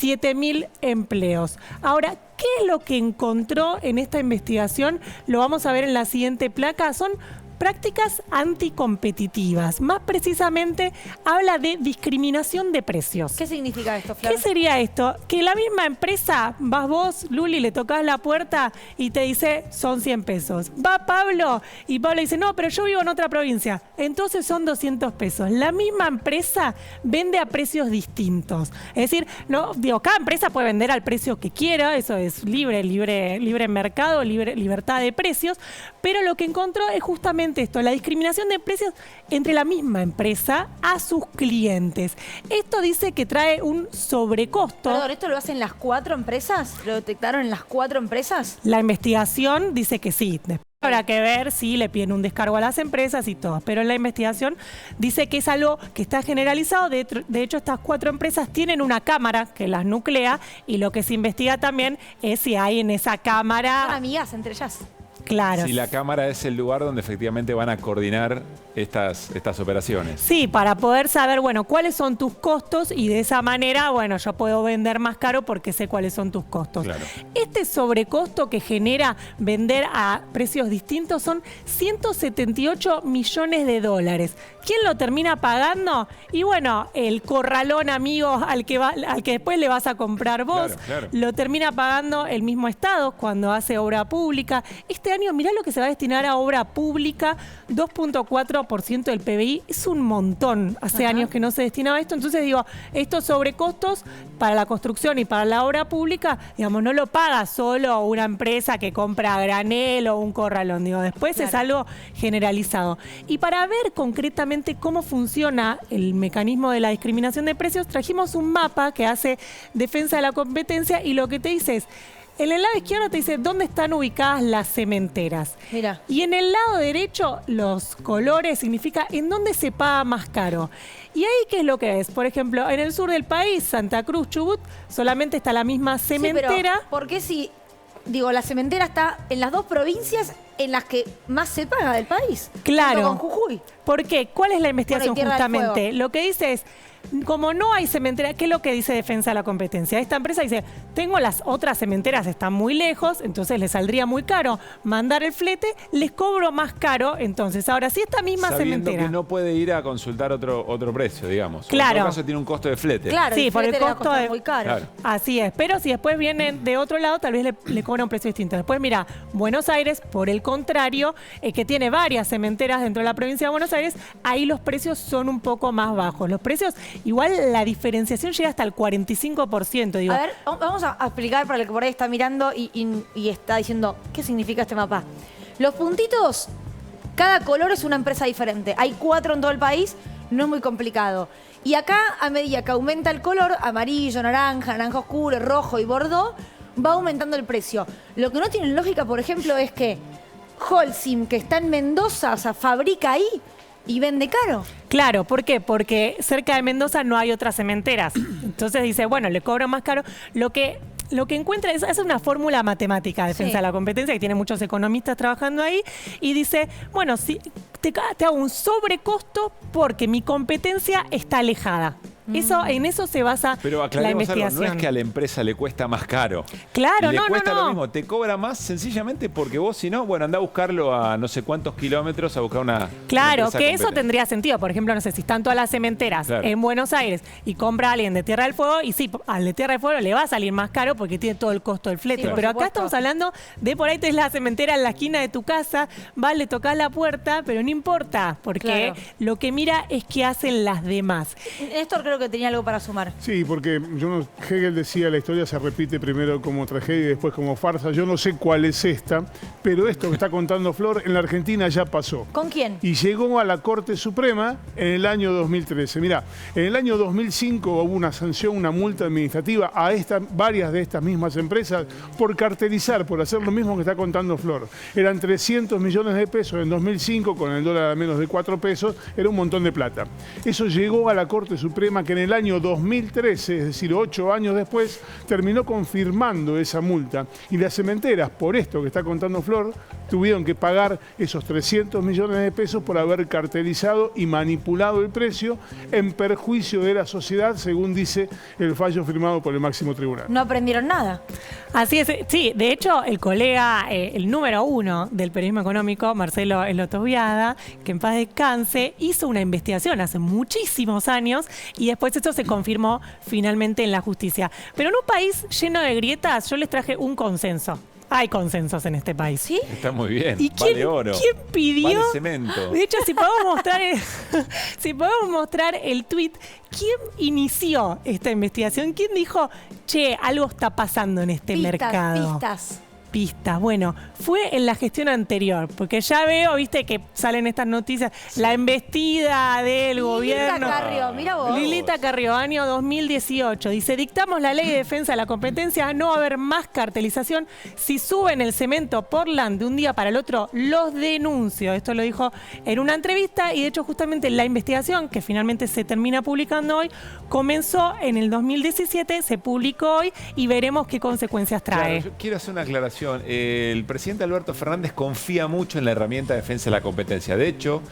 7.000 empleos. Ahora, ¿qué es lo que encontró en esta investigación? Lo vamos a ver en la siguiente placa. Son prácticas anticompetitivas. Más precisamente, habla de discriminación de precios. ¿Qué significa esto, Flor? ¿Qué sería esto? Que la misma empresa, vas vos, Luli, le tocas la puerta y te dice, son 100 pesos. Va Pablo y Pablo dice, no, pero yo vivo en otra provincia. Entonces son 200 pesos. La misma empresa vende a precios distintos. Es decir, no, digo, cada empresa puede vender al precio que quiera, eso es libre mercado, libertad de precios, pero lo que encontró es justamente esto, la discriminación de precios entre la misma empresa a sus clientes. Esto dice que trae un sobrecosto. Perdón, ¿esto lo hacen las 4 empresas? ¿Lo detectaron en las 4 empresas? La investigación dice que sí. Habrá que ver si le piden un descargo a las empresas y todo, pero en la investigación dice que es algo que está generalizado. De hecho, estas 4 empresas tienen una cámara que las nuclea y lo que se investiga también es si hay en esa cámara... Son amigas entre ellas. Claro. Si la Cámara es el lugar donde efectivamente van a coordinar estas operaciones. Sí, para poder saber, bueno, cuáles son tus costos y de esa manera, bueno, yo puedo vender más caro porque sé cuáles son tus costos. Claro. Este sobrecosto que genera vender a precios distintos son 178 millones de dólares. ¿Quién lo termina pagando? Y bueno, el corralón amigo al que después le vas a comprar vos, Claro. lo termina pagando el mismo Estado cuando hace obra pública. Este año, mirá lo que se va a destinar a obra pública, 2.4% del PBI, es un montón. Hace años que no se destinaba a esto, entonces digo, estos sobrecostos para la construcción y para la obra pública, digamos, no lo paga solo una empresa que compra a granel o un corralón, digo, después es algo generalizado. Y para ver concretamente cómo funciona el mecanismo de la discriminación de precios, trajimos un mapa que hace Defensa de la Competencia y lo que te dice es, en el lado izquierdo te dice dónde están ubicadas las cementeras. Mira. Y en el lado derecho, los colores significa en dónde se paga más caro. ¿Y ahí qué es lo que es? Por ejemplo, en el sur del país, Santa Cruz, Chubut, solamente está la misma cementera. Sí, pero ¿por qué si, digo, la cementera está en las dos provincias en las que más se paga del país? Claro. Junto con Jujuy. ¿Por qué? ¿Cuál es la investigación Tierra del justamente? Fuego. Lo que dice es, como no hay cementera, ¿qué es lo que dice Defensa de la Competencia? Esta empresa dice, tengo las otras cementeras, están muy lejos, entonces les saldría muy caro mandar el flete, les cobro más caro, entonces ahora si esta misma Sabiendo cementera... que no puede ir a consultar otro precio, digamos. Claro. En todo caso tiene un costo de flete. Claro, Sí, el por el flete le va a costo costar de... muy caro. Claro. Así es, pero si después vienen de otro lado, tal vez le cobra un precio distinto. Después, mira, Buenos Aires, por el contrario, que tiene varias cementeras dentro de la provincia de Buenos Aires, ahí los precios son un poco más bajos. Los precios, igual la diferenciación llega hasta el 45%. Digo. A ver, vamos a explicar para el que por ahí está mirando y está diciendo, ¿qué significa este mapa? Los puntitos, cada color es una empresa diferente. Hay 4 en todo el país, no es muy complicado. Y acá, a medida que aumenta el color, amarillo, naranja, naranja oscuro, rojo y bordó, va aumentando el precio. Lo que no tiene lógica, por ejemplo, es que Holcim, que está en Mendoza, o sea, fabrica ahí y vende caro. Claro, ¿por qué? Porque cerca de Mendoza no hay otras cementeras. Entonces dice, bueno, le cobro más caro. Lo que encuentra es una fórmula matemática, Defensa de la Competencia, que tiene muchos economistas trabajando ahí, y dice, bueno, si te hago un sobrecosto porque mi competencia está alejada. En eso se basa Pero la aclaremos investigación. algo, no es que a la empresa le cuesta más caro. Claro, le no, cuesta no. lo mismo, te cobra más sencillamente porque vos, si no, bueno, anda a buscarlo a no sé cuántos kilómetros a buscar una Claro, empresa que eso competente. tendría sentido. Por ejemplo, no sé, si están todas las cementeras en Buenos Aires y compra a alguien de Tierra del Fuego, y sí, al de Tierra del Fuego le va a salir más caro porque tiene todo el costo del flete. Sí, por pero acá supuesto. estamos hablando de por ahí tenés la cementera en la esquina de tu casa, vas, le tocas la puerta, pero no importa, porque Claro. lo que mira es qué hacen las demás. Néstor creo que tenía algo para sumar. Sí, porque Hegel decía, la historia se repite primero como tragedia y después como farsa. Yo no sé cuál es esta, pero esto que está contando Flor en la Argentina ya pasó. ¿Con quién? Y llegó a la Corte Suprema en el año 2013. Mirá, en el año 2005 hubo una sanción, una multa administrativa a varias de estas mismas empresas por cartelizar, por hacer lo mismo que está contando Flor. Eran 300 millones de pesos en 2005, con el dólar a menos de 4 pesos, era un montón de plata. Eso llegó a la Corte Suprema, que en el año 2013, es decir, 8 años después, terminó confirmando esa multa. Y las cementeras, por esto que está contando Flor, tuvieron que pagar esos 300 millones de pesos por haber cartelizado y manipulado el precio en perjuicio de la sociedad, según dice el fallo firmado por el máximo tribunal. No aprendieron nada. Así es, sí, de hecho el colega, el número 1 del periodismo económico, Marcelo Elotoviada, que en paz descanse, hizo una investigación hace muchísimos años y después esto se confirmó finalmente en la justicia. Pero en un país lleno de grietas, yo les traje un consenso. Hay consensos en este país. ¿Sí? Está muy bien, ¿Y vale oro. quién pidió? Vale cemento. De hecho, si podemos mostrar el tweet, ¿quién inició esta investigación? ¿Quién dijo, che, algo está pasando en este mercado? Pistas. Bueno, fue en la gestión anterior, porque ya veo, viste, que salen estas noticias, la embestida del gobierno. Lilita Carrió, mira vos. Lilita Carrió, año 2018. Dice, dictamos la ley de defensa de la competencia, no va a haber más cartelización. Si suben el cemento Portland de un día para el otro, los denuncio. Esto lo dijo en una entrevista y de hecho justamente la investigación, que finalmente se termina publicando hoy, comenzó en el 2017, se publicó hoy y veremos qué consecuencias trae. Claro, yo quiero hacer una aclaración información. El presidente Alberto Fernández confía mucho en la herramienta de defensa de la competencia. De hecho,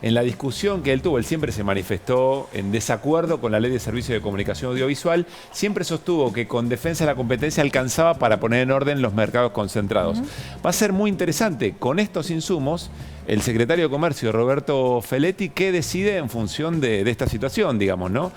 en la discusión que él tuvo, él siempre se manifestó en desacuerdo con la Ley de Servicios de Comunicación Audiovisual, siempre sostuvo que con defensa de la competencia alcanzaba para poner en orden los mercados concentrados. Va a ser muy interesante, con estos insumos, el secretario de Comercio, Roberto Feletti, ¿qué decide en función de esta situación, digamos, ¿no?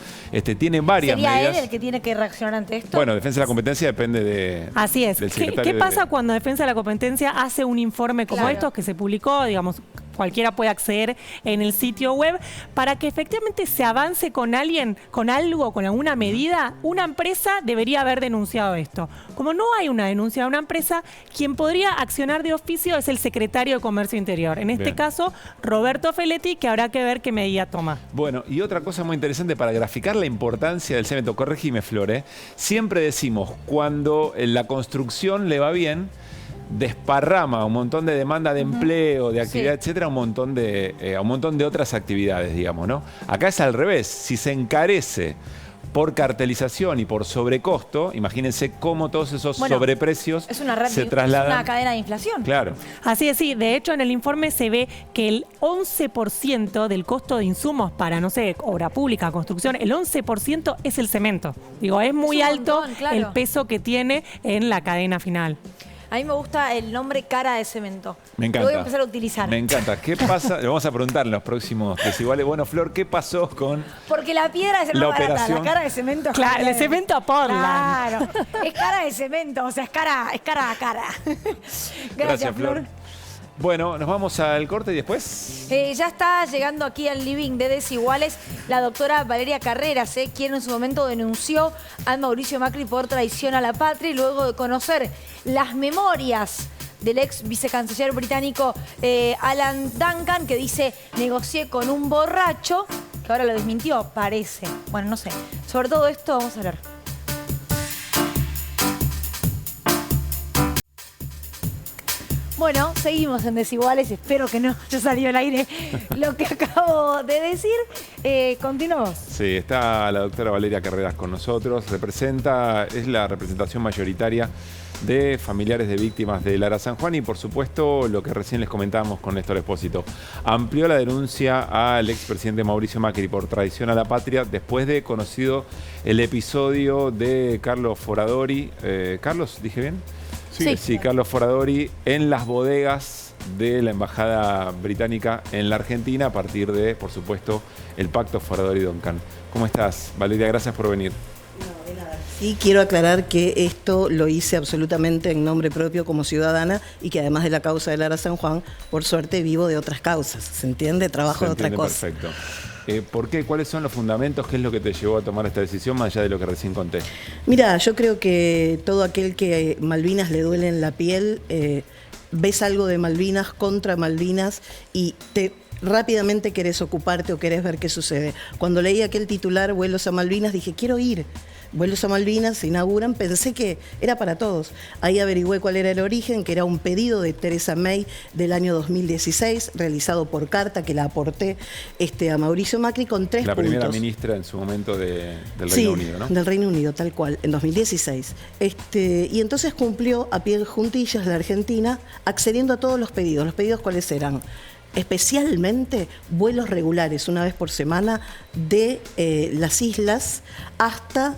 Tiene varias medidas. ¿Sería él el que tiene que reaccionar ante esto? Bueno, defensa de la competencia depende de Así es. del secretario. ¿Qué pasa cuando Defensa de la Competencia hace un informe como estos que se publicó, digamos, cualquiera puede acceder en el sitio web, para que efectivamente se avance con alguien, con algo, con alguna medida? Una empresa debería haber denunciado esto. Como no hay una denuncia de una empresa, quien podría accionar de oficio es el secretario de Comercio Interior. En este caso, Roberto Feletti, que habrá que ver qué medida toma. Bueno, y otra cosa muy interesante para graficar la importancia del cemento, corregime, Flor, siempre decimos, cuando la construcción le va bien, desparrama un montón de demanda de empleo, de actividad, etcétera, a un montón de otras actividades, digamos, ¿no? Acá es al revés. Si se encarece por cartelización y por sobrecosto, imagínense cómo todos esos sobreprecios se trasladan. Es una cadena de inflación. Claro. Así es, sí. De hecho, en el informe se ve que el 11% del costo de insumos para, no sé, obra pública, construcción, el 11% es el cemento. Digo, es muy alto el peso que tiene en la cadena final. A mí me gusta el nombre cara de cemento. Me encanta. Lo voy a empezar a utilizar. Me encanta. ¿Qué pasa? Le vamos a preguntar en los próximos desiguales. Bueno, Flor, ¿qué pasó con Porque la piedra es la barata, la cara de cemento. Claro, el cemento a Portland. Claro, es cara de cemento, o sea, es cara a cara. Gracias, Flor. Bueno, nos vamos al corte y después. Ya está llegando aquí al living de Desiguales la doctora Valeria Carreras, quien en su momento denunció a Mauricio Macri por traición a la patria, y luego de conocer las memorias del ex vicecanciller británico Alan Duncan, que dice: negocié con un borracho, que ahora lo desmintió, parece. Bueno, no sé. Sobre todo esto vamos a hablar. Bueno, seguimos en Desiguales. Espero que no haya salido al aire lo que acabo de decir. Continuamos. Sí, está la doctora Valeria Carreras con nosotros. Es la representación mayoritaria de familiares de víctimas de Lara San Juan y, por supuesto, lo que recién les comentábamos con Néstor Espósito. Amplió la denuncia al expresidente Mauricio Macri por traición a la patria después de conocido el episodio de Carlos Foradori. ¿Carlos, dije bien? Sí, Carlos Foradori en las bodegas de la Embajada Británica en la Argentina a partir de, por supuesto, el pacto Foradori-Duncan. ¿Cómo estás, Valeria? Gracias por venir. No, de nada. Sí, quiero aclarar que esto lo hice absolutamente en nombre propio como ciudadana y que además de la causa de Lara San Juan, por suerte vivo de otras causas, ¿se entiende? Trabajo de otra cosa. Perfecto. ¿Por qué? ¿Cuáles son los fundamentos? ¿Qué es lo que te llevó a tomar esta decisión, más allá de lo que recién conté? Mira, yo creo que todo aquel que Malvinas le duele en la piel, ves algo de Malvinas, contra Malvinas, y rápidamente querés ocuparte o querés ver qué sucede. Cuando leí aquel titular, Vuelos a Malvinas, dije, quiero ir. Vuelos a Malvinas se inauguran, pensé que era para todos. Ahí averigüé cuál era el origen, que era un pedido de Theresa May del año 2016, realizado por carta, que la aporté a Mauricio Macri con 3 puntos. La primera ministra en su momento del Reino Unido, ¿no? Del Reino Unido, tal cual, en 2016. Y entonces cumplió a pie juntillas la Argentina, accediendo a todos los pedidos. ¿Los pedidos cuáles eran? Especialmente vuelos regulares una vez por semana de las islas hasta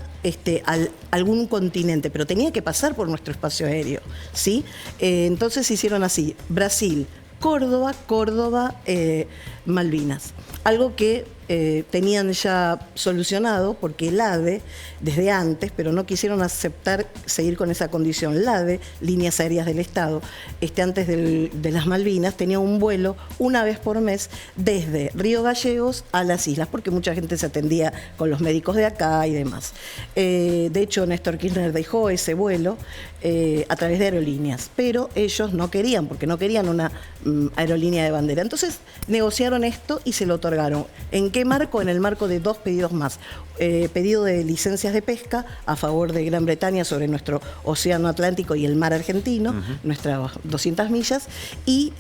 algún continente, pero tenía que pasar por nuestro espacio aéreo, ¿sí? Entonces hicieron así: Brasil, Córdoba, Malvinas. Algo que tenían ya solucionado porque el ADE, desde antes, pero no quisieron aceptar seguir con esa condición. El ADE, Líneas Aéreas del Estado, antes de las Malvinas, tenía un vuelo una vez por mes desde Río Gallegos a las islas, porque mucha gente se atendía con los médicos de acá y demás. De hecho, Néstor Kirchner dejó ese vuelo a través de aerolíneas, pero ellos no querían, porque no querían una aerolínea de bandera. Entonces negociaron esto y se lo otorgaron. ¿En qué marco? En el marco de 2 pedidos más. Pedido de licencias de pesca a favor de Gran Bretaña sobre nuestro océano Atlántico y el mar argentino, nuestras 200 millas, y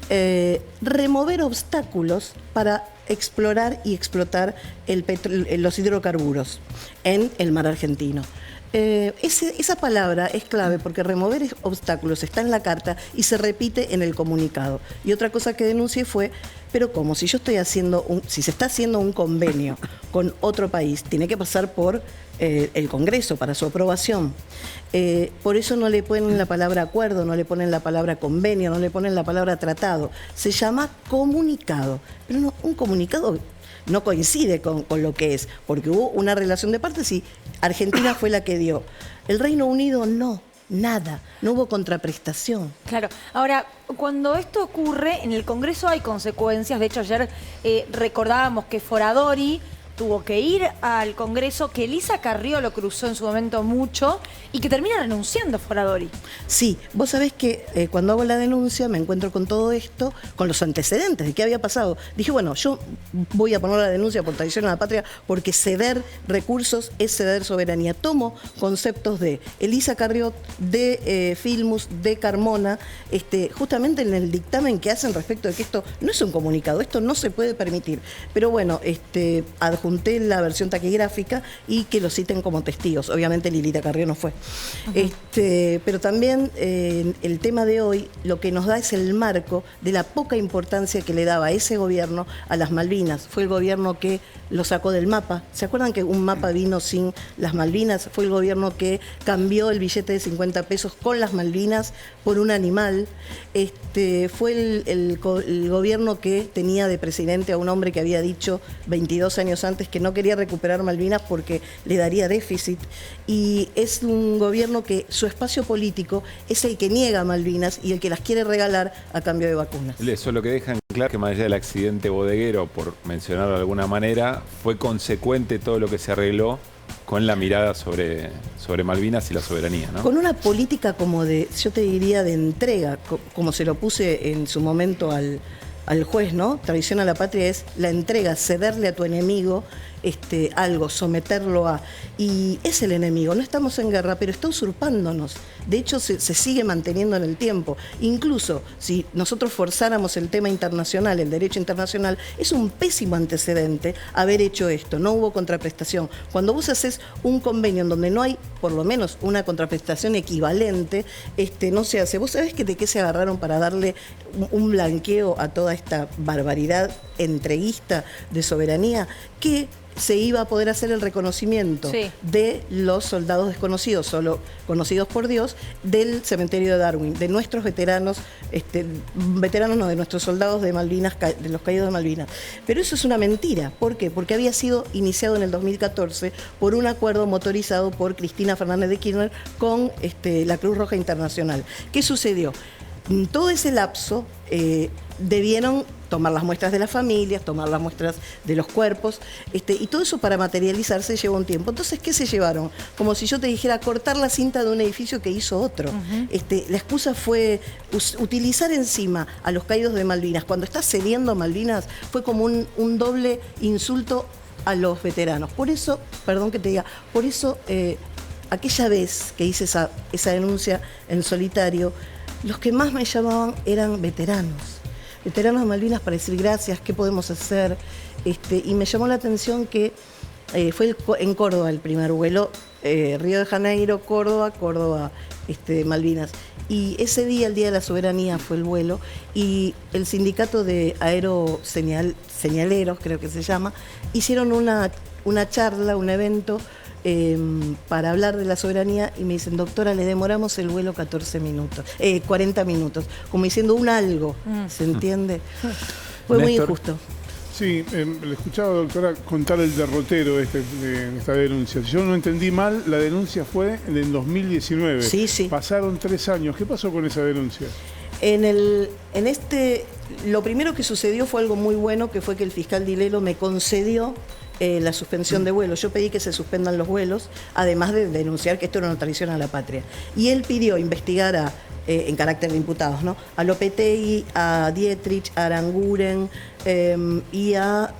remover obstáculos para explorar y explotar los hidrocarburos en el mar argentino. Esa palabra es clave porque remover obstáculos está en la carta y se repite en el comunicado. Y otra cosa que denuncié fue, pero ¿cómo? Si yo estoy haciendo si se está haciendo un convenio con otro país, tiene que pasar por el Congreso para su aprobación. Por eso no le ponen la palabra acuerdo, no le ponen la palabra convenio, no le ponen la palabra tratado. Se llama comunicado. Pero no, un comunicado no coincide con lo que es, porque hubo una relación de partes y Argentina fue la que dio. El Reino Unido no, nada, no hubo contraprestación. Claro. Ahora, cuando esto ocurre, en el Congreso hay consecuencias. De hecho, ayer recordábamos que Foradori tuvo que ir al Congreso, que Elisa Carrió lo cruzó en su momento mucho y que termina denunciando Foradori. Sí, vos sabés que cuando hago la denuncia me encuentro con todo esto, con los antecedentes de qué había pasado. Dije, bueno, yo voy a poner la denuncia por traición a la patria porque ceder recursos es ceder soberanía. Tomo conceptos de Elisa Carrió, de Filmus, de Carmona, justamente en el dictamen que hacen respecto de que esto no es un comunicado, esto no se puede permitir. Pero bueno, adjunté la versión taquigráfica y que lo citen como testigos. Obviamente Lilita Carrió no fue. Pero también el tema de hoy lo que nos da es el marco de la poca importancia que le daba ese gobierno a las Malvinas. Fue el gobierno que lo sacó del mapa. ¿Se acuerdan que un mapa vino sin las Malvinas? Fue el gobierno que cambió el billete de 50 pesos con las Malvinas por un animal. Fue el gobierno que tenía de presidente a un hombre que había dicho 22 años antes que no quería recuperar Malvinas porque le daría déficit. Y es un gobierno que su espacio político es el que niega Malvinas y el que las quiere regalar a cambio de vacunas. Eso es lo que dejan claro, que más allá del accidente bodeguero, por mencionarlo de alguna manera, fue consecuente todo lo que se arregló con la mirada sobre Malvinas y la soberanía, ¿no? Con una política como yo te diría, de entrega, como se lo puse en su momento al juez, ¿no? Traición a la patria es la entrega, cederle a tu enemigo algo, someterlo a... Y es el enemigo, no estamos en guerra, pero está usurpándonos. De hecho, se sigue manteniendo en el tiempo. Incluso si nosotros forzáramos el tema internacional, el derecho internacional, es un pésimo antecedente haber hecho esto. No hubo contraprestación. Cuando vos haces un convenio en donde no hay, por lo menos, una contraprestación equivalente, no se hace. ¿Vos sabés de qué se agarraron para darle un blanqueo a toda esta barbaridad entreguista de soberanía? Que se iba a poder hacer el reconocimiento de los soldados desconocidos, solo conocidos por Dios, del cementerio de Darwin, de nuestros veteranos, veteranos no, de nuestros soldados de Malvinas, de los caídos de Malvinas. Pero eso es una mentira. ¿Por qué? Porque había sido iniciado en el 2014 por un acuerdo motorizado por Cristina Fernández de Kirchner con la Cruz Roja Internacional. ¿Qué sucedió? En todo ese lapso debieron tomar las muestras de las familias, tomar las muestras de los cuerpos, y todo eso para materializarse llevó un tiempo. Entonces, ¿qué se llevaron? Como si yo te dijera cortar la cinta de un edificio que hizo otro. La excusa fue utilizar encima a los caídos de Malvinas. Cuando está cediendo Malvinas, fue como un doble insulto a los veteranos. Por eso, perdón que te diga, por eso aquella vez que hice esa denuncia en solitario, los que más me llamaban eran veteranos de Malvinas, para decir gracias, qué podemos hacer. Y me llamó la atención que fue en Córdoba el primer vuelo, Río de Janeiro, Córdoba, Malvinas. Y ese día, el Día de la Soberanía, fue el vuelo, y el sindicato de señaleros, creo que se llama, hicieron una charla, un evento, para hablar de la soberanía, y me dicen, doctora, le demoramos el vuelo 40 minutos, como diciendo un algo, ¿se entiende? Fue muy injusto. Sí, le escuchaba, doctora, contar el derrotero de esta denuncia. Si yo no entendí mal, la denuncia fue en el 2019. Sí. Pasaron 3 años. ¿Qué pasó con esa denuncia? Lo primero que sucedió fue algo muy bueno, que fue que el fiscal Dilelo me concedió la suspensión de vuelos. Yo pedí que se suspendan los vuelos, además de denunciar que esto era una traición a la patria. Y él pidió investigar en carácter de imputados, ¿no? A Lopetegui, a Dietrich, a Aranguren, y a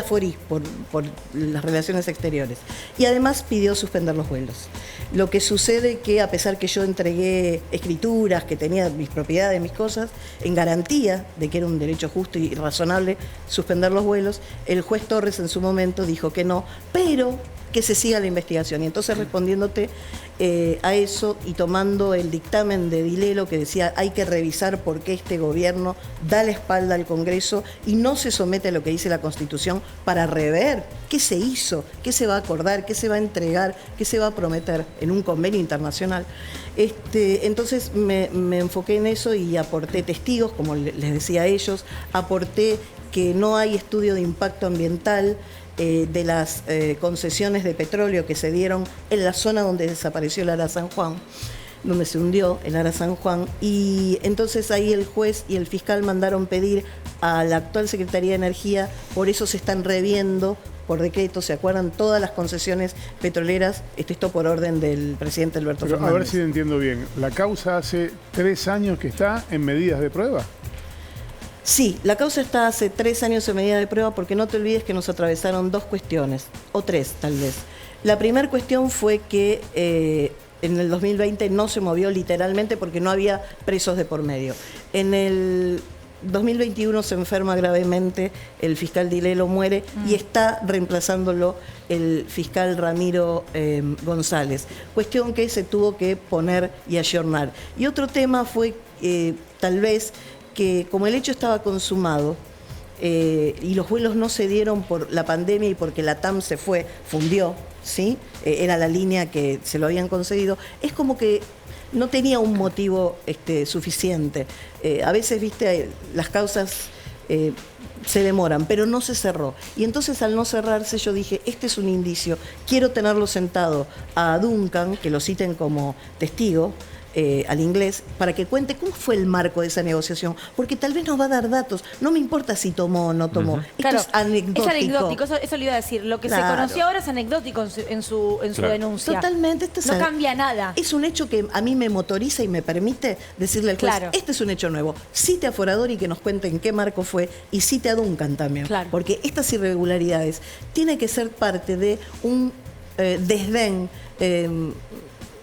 Forí por las relaciones exteriores. Y además pidió suspender los vuelos. Lo que sucede que a pesar que yo entregué escrituras, que tenía mis propiedades, mis cosas, en garantía de que era un derecho justo y razonable suspender los vuelos, el juez Torres en su momento dijo que no, pero que se siga la investigación. Y entonces respondiéndote a eso y tomando el dictamen de Dilelo que decía hay que revisar por qué este gobierno da la espalda al Congreso y no se somete a lo que dice la Constitución para rever qué se hizo, qué se va a acordar, qué se va a entregar, qué se va a prometer en un convenio internacional. Entonces me enfoqué en eso y aporté testigos, como les decía a ellos, aporté que no hay estudio de impacto ambiental de las concesiones de petróleo que se dieron en la zona donde desapareció el Ara San Juan, donde se hundió el Ara San Juan, y entonces ahí el juez y el fiscal mandaron pedir a la actual Secretaría de Energía, por eso se están reviendo por decreto, ¿se acuerdan? Todas las concesiones petroleras, esto por orden del presidente Alberto Fernández. A ver si entiendo bien, ¿la causa hace 3 años que está en medidas de prueba? Sí, la causa está hace 3 años en medida de prueba porque no te olvides que nos atravesaron 2 cuestiones, o 3 tal vez. La primera cuestión fue que en el 2020 no se movió literalmente porque no había presos de por medio. En el 2021 se enferma gravemente, el fiscal Dilelo muere y está reemplazándolo el fiscal Ramiro González. Cuestión que se tuvo que poner y ayornar. Y otro tema fue tal vez que como el hecho estaba consumado y los vuelos no se dieron por la pandemia y porque la TAM se fundió, ¿sí? Era la línea que se lo habían concedido, es como que no tenía un motivo suficiente. A veces, viste, las causas se demoran, pero no se cerró. Y entonces al no cerrarse yo dije, este es un indicio, quiero tenerlo sentado a Duncan, que lo citen como testigo, al inglés, para que cuente cómo fue el marco de esa negociación, porque tal vez nos va a dar datos. No me importa si tomó o no tomó. Claro, esto es anecdótico. Es anecdótico, eso le iba a decir. Lo que se conoció ahora es anecdótico en su denuncia. Totalmente. No cambia nada. Es un hecho que a mí me motoriza y me permite decirle al juez, este es un hecho nuevo. Cite a Forador y que nos cuente en qué marco fue, y cite a Duncan también. Claro. Porque estas irregularidades tienen que ser parte de un desdén,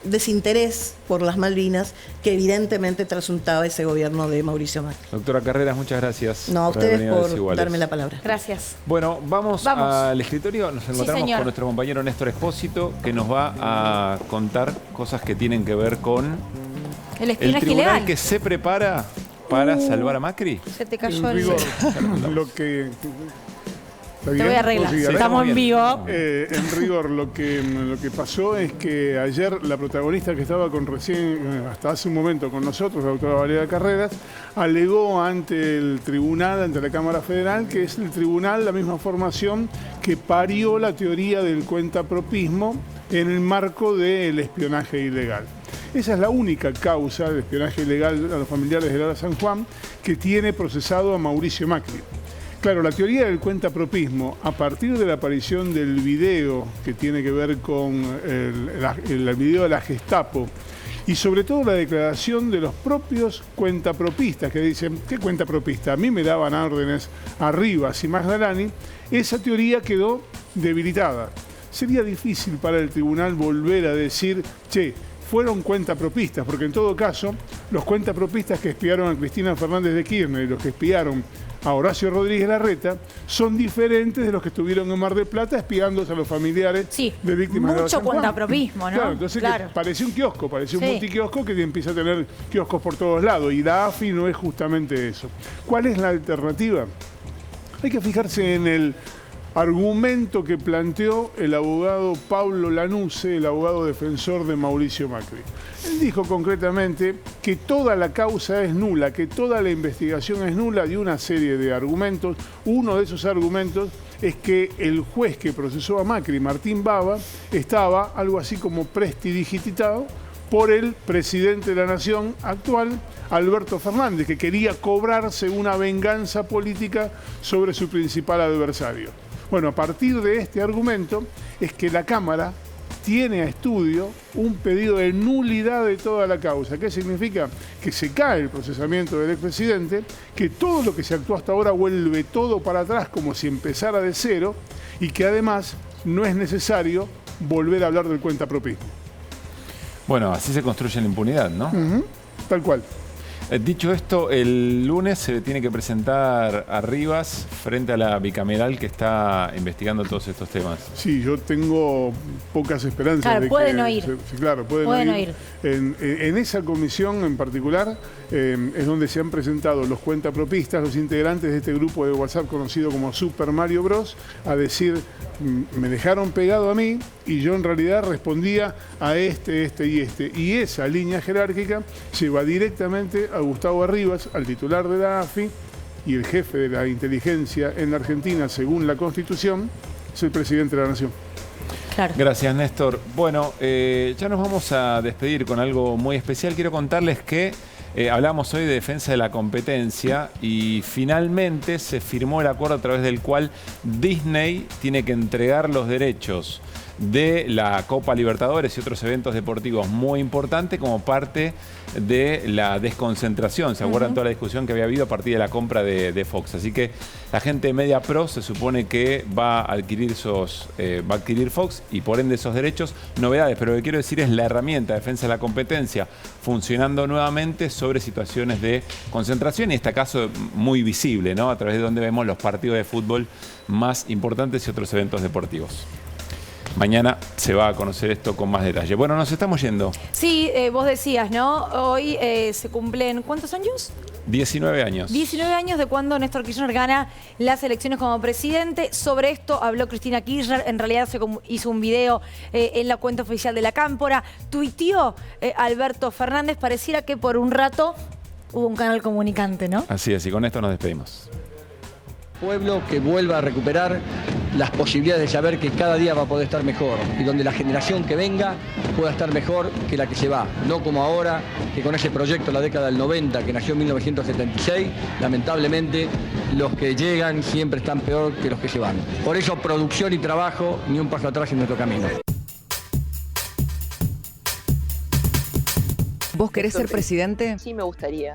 desinterés por las Malvinas que evidentemente trasuntaba ese gobierno de Mauricio Macri. Doctora Carreras, muchas gracias. No, a ustedes por darme la palabra. Gracias. Bueno, vamos al escritorio. Nos encontramos con nuestro compañero Néstor Espósito, que nos va a contar cosas que tienen que ver con el tribunal ilegal que se prepara para salvar a Macri. Se te cayó el... Lo que... Te voy a arreglar. Estamos en vivo. En rigor, lo que pasó es que ayer la protagonista que estaba hasta hace un momento con nosotros, la doctora Valeria Carreras, alegó ante el tribunal, ante la Cámara Federal, que es el tribunal la misma formación que parió la teoría del cuentapropismo en el marco del espionaje ilegal. Esa es la única causa de espionaje ilegal a los familiares del Ara San Juan que tiene procesado a Mauricio Macri. Claro, la teoría del cuentapropismo, a partir de la aparición del video que tiene que ver con el video de la Gestapo y sobre todo la declaración de los propios cuentapropistas que dicen, ¿qué cuentapropista? A mí me daban órdenes arriba, y Magdalani, esa teoría quedó debilitada. Sería difícil para el tribunal volver a decir, che, fueron cuentapropistas, porque en todo caso, los cuentapropistas que espiaron a Cristina Fernández de Kirchner y los que espiaron a Horacio Rodríguez Larreta son diferentes de los que estuvieron en Mar del Plata espiándose a los familiares de víctimas de Ara San Juan. Mucho cuentapropismo, ¿no? Claro, entonces parecía un kiosco, parecía un multikiosco que empieza a tener kioscos por todos lados, y la AFI no es justamente eso. ¿Cuál es la alternativa? Hay que fijarse en el argumento que planteó el abogado Pablo Lanusse, el abogado defensor de Mauricio Macri. Él dijo concretamente que toda la causa es nula, que toda la investigación es nula, de una serie de argumentos. Uno de esos argumentos es que el juez que procesó a Macri, Martín Bava, estaba algo así como prestidigitado por el presidente de la Nación actual, Alberto Fernández, que quería cobrarse una venganza política sobre su principal adversario. Bueno, a partir de este argumento es que la Cámara tiene a estudio un pedido de nulidad de toda la causa. ¿Qué significa? Que se cae el procesamiento del expresidente, que todo lo que se actuó hasta ahora vuelve todo para atrás como si empezara de cero y que además no es necesario volver a hablar del cuentapropismo. Bueno, así se construye la impunidad, ¿no? Tal cual. Dicho esto, el lunes se tiene que presentar a Rivas frente a la bicameral que está investigando todos estos temas. Sí, yo tengo pocas esperanzas. Claro, de pueden que, oír. Sí, claro, pueden oír. En esa comisión en particular es donde se han presentado los cuentapropistas, los integrantes de este grupo de WhatsApp conocido como Super Mario Bros, a decir, me dejaron pegado a mí y yo en realidad respondía a este y este. Y esa línea jerárquica lleva directamente a Gustavo Arribas, al titular de la AFI, y el jefe de la inteligencia en la Argentina, según la Constitución, es el presidente de la Nación. Claro. Gracias, Néstor. Bueno, ya nos vamos a despedir con algo muy especial. Quiero contarles que hablamos hoy de defensa de la competencia y finalmente se firmó el acuerdo a través del cual Disney tiene que entregar los derechos de la Copa Libertadores y otros eventos deportivos muy importantes como parte de la desconcentración. ¿Se acuerdan toda la discusión que había habido a partir de la compra de Fox? Así que la gente de Media Pro se supone que va a adquirir Fox y por ende esos derechos. Novedades, pero lo que quiero decir es la herramienta de defensa de la competencia funcionando nuevamente sobre situaciones de concentración y en este caso muy visible, ¿no? A través de donde vemos los partidos de fútbol más importantes y otros eventos deportivos. Mañana se va a conocer esto con más detalle. Bueno, nos estamos yendo. Sí, vos decías, ¿no? Hoy se cumplen, ¿cuántos años? 19 años. 19 años de cuando Néstor Kirchner gana las elecciones como presidente. Sobre esto habló Cristina Kirchner. En realidad se hizo un video en la cuenta oficial de la Cámpora. Tuiteó Alberto Fernández. Pareciera que por un rato hubo un canal comunicante, ¿no? Así es, y con esto nos despedimos. Pueblo que vuelva a recuperar las posibilidades de saber que cada día va a poder estar mejor y donde la generación que venga pueda estar mejor que la que se va, no como ahora, que con ese proyecto la década del 90, que nació en 1976, lamentablemente los que llegan siempre están peor que los que se van. Por eso producción y trabajo, ni un paso atrás en nuestro camino. ¿Vos querés ser presidente? Sí, me gustaría.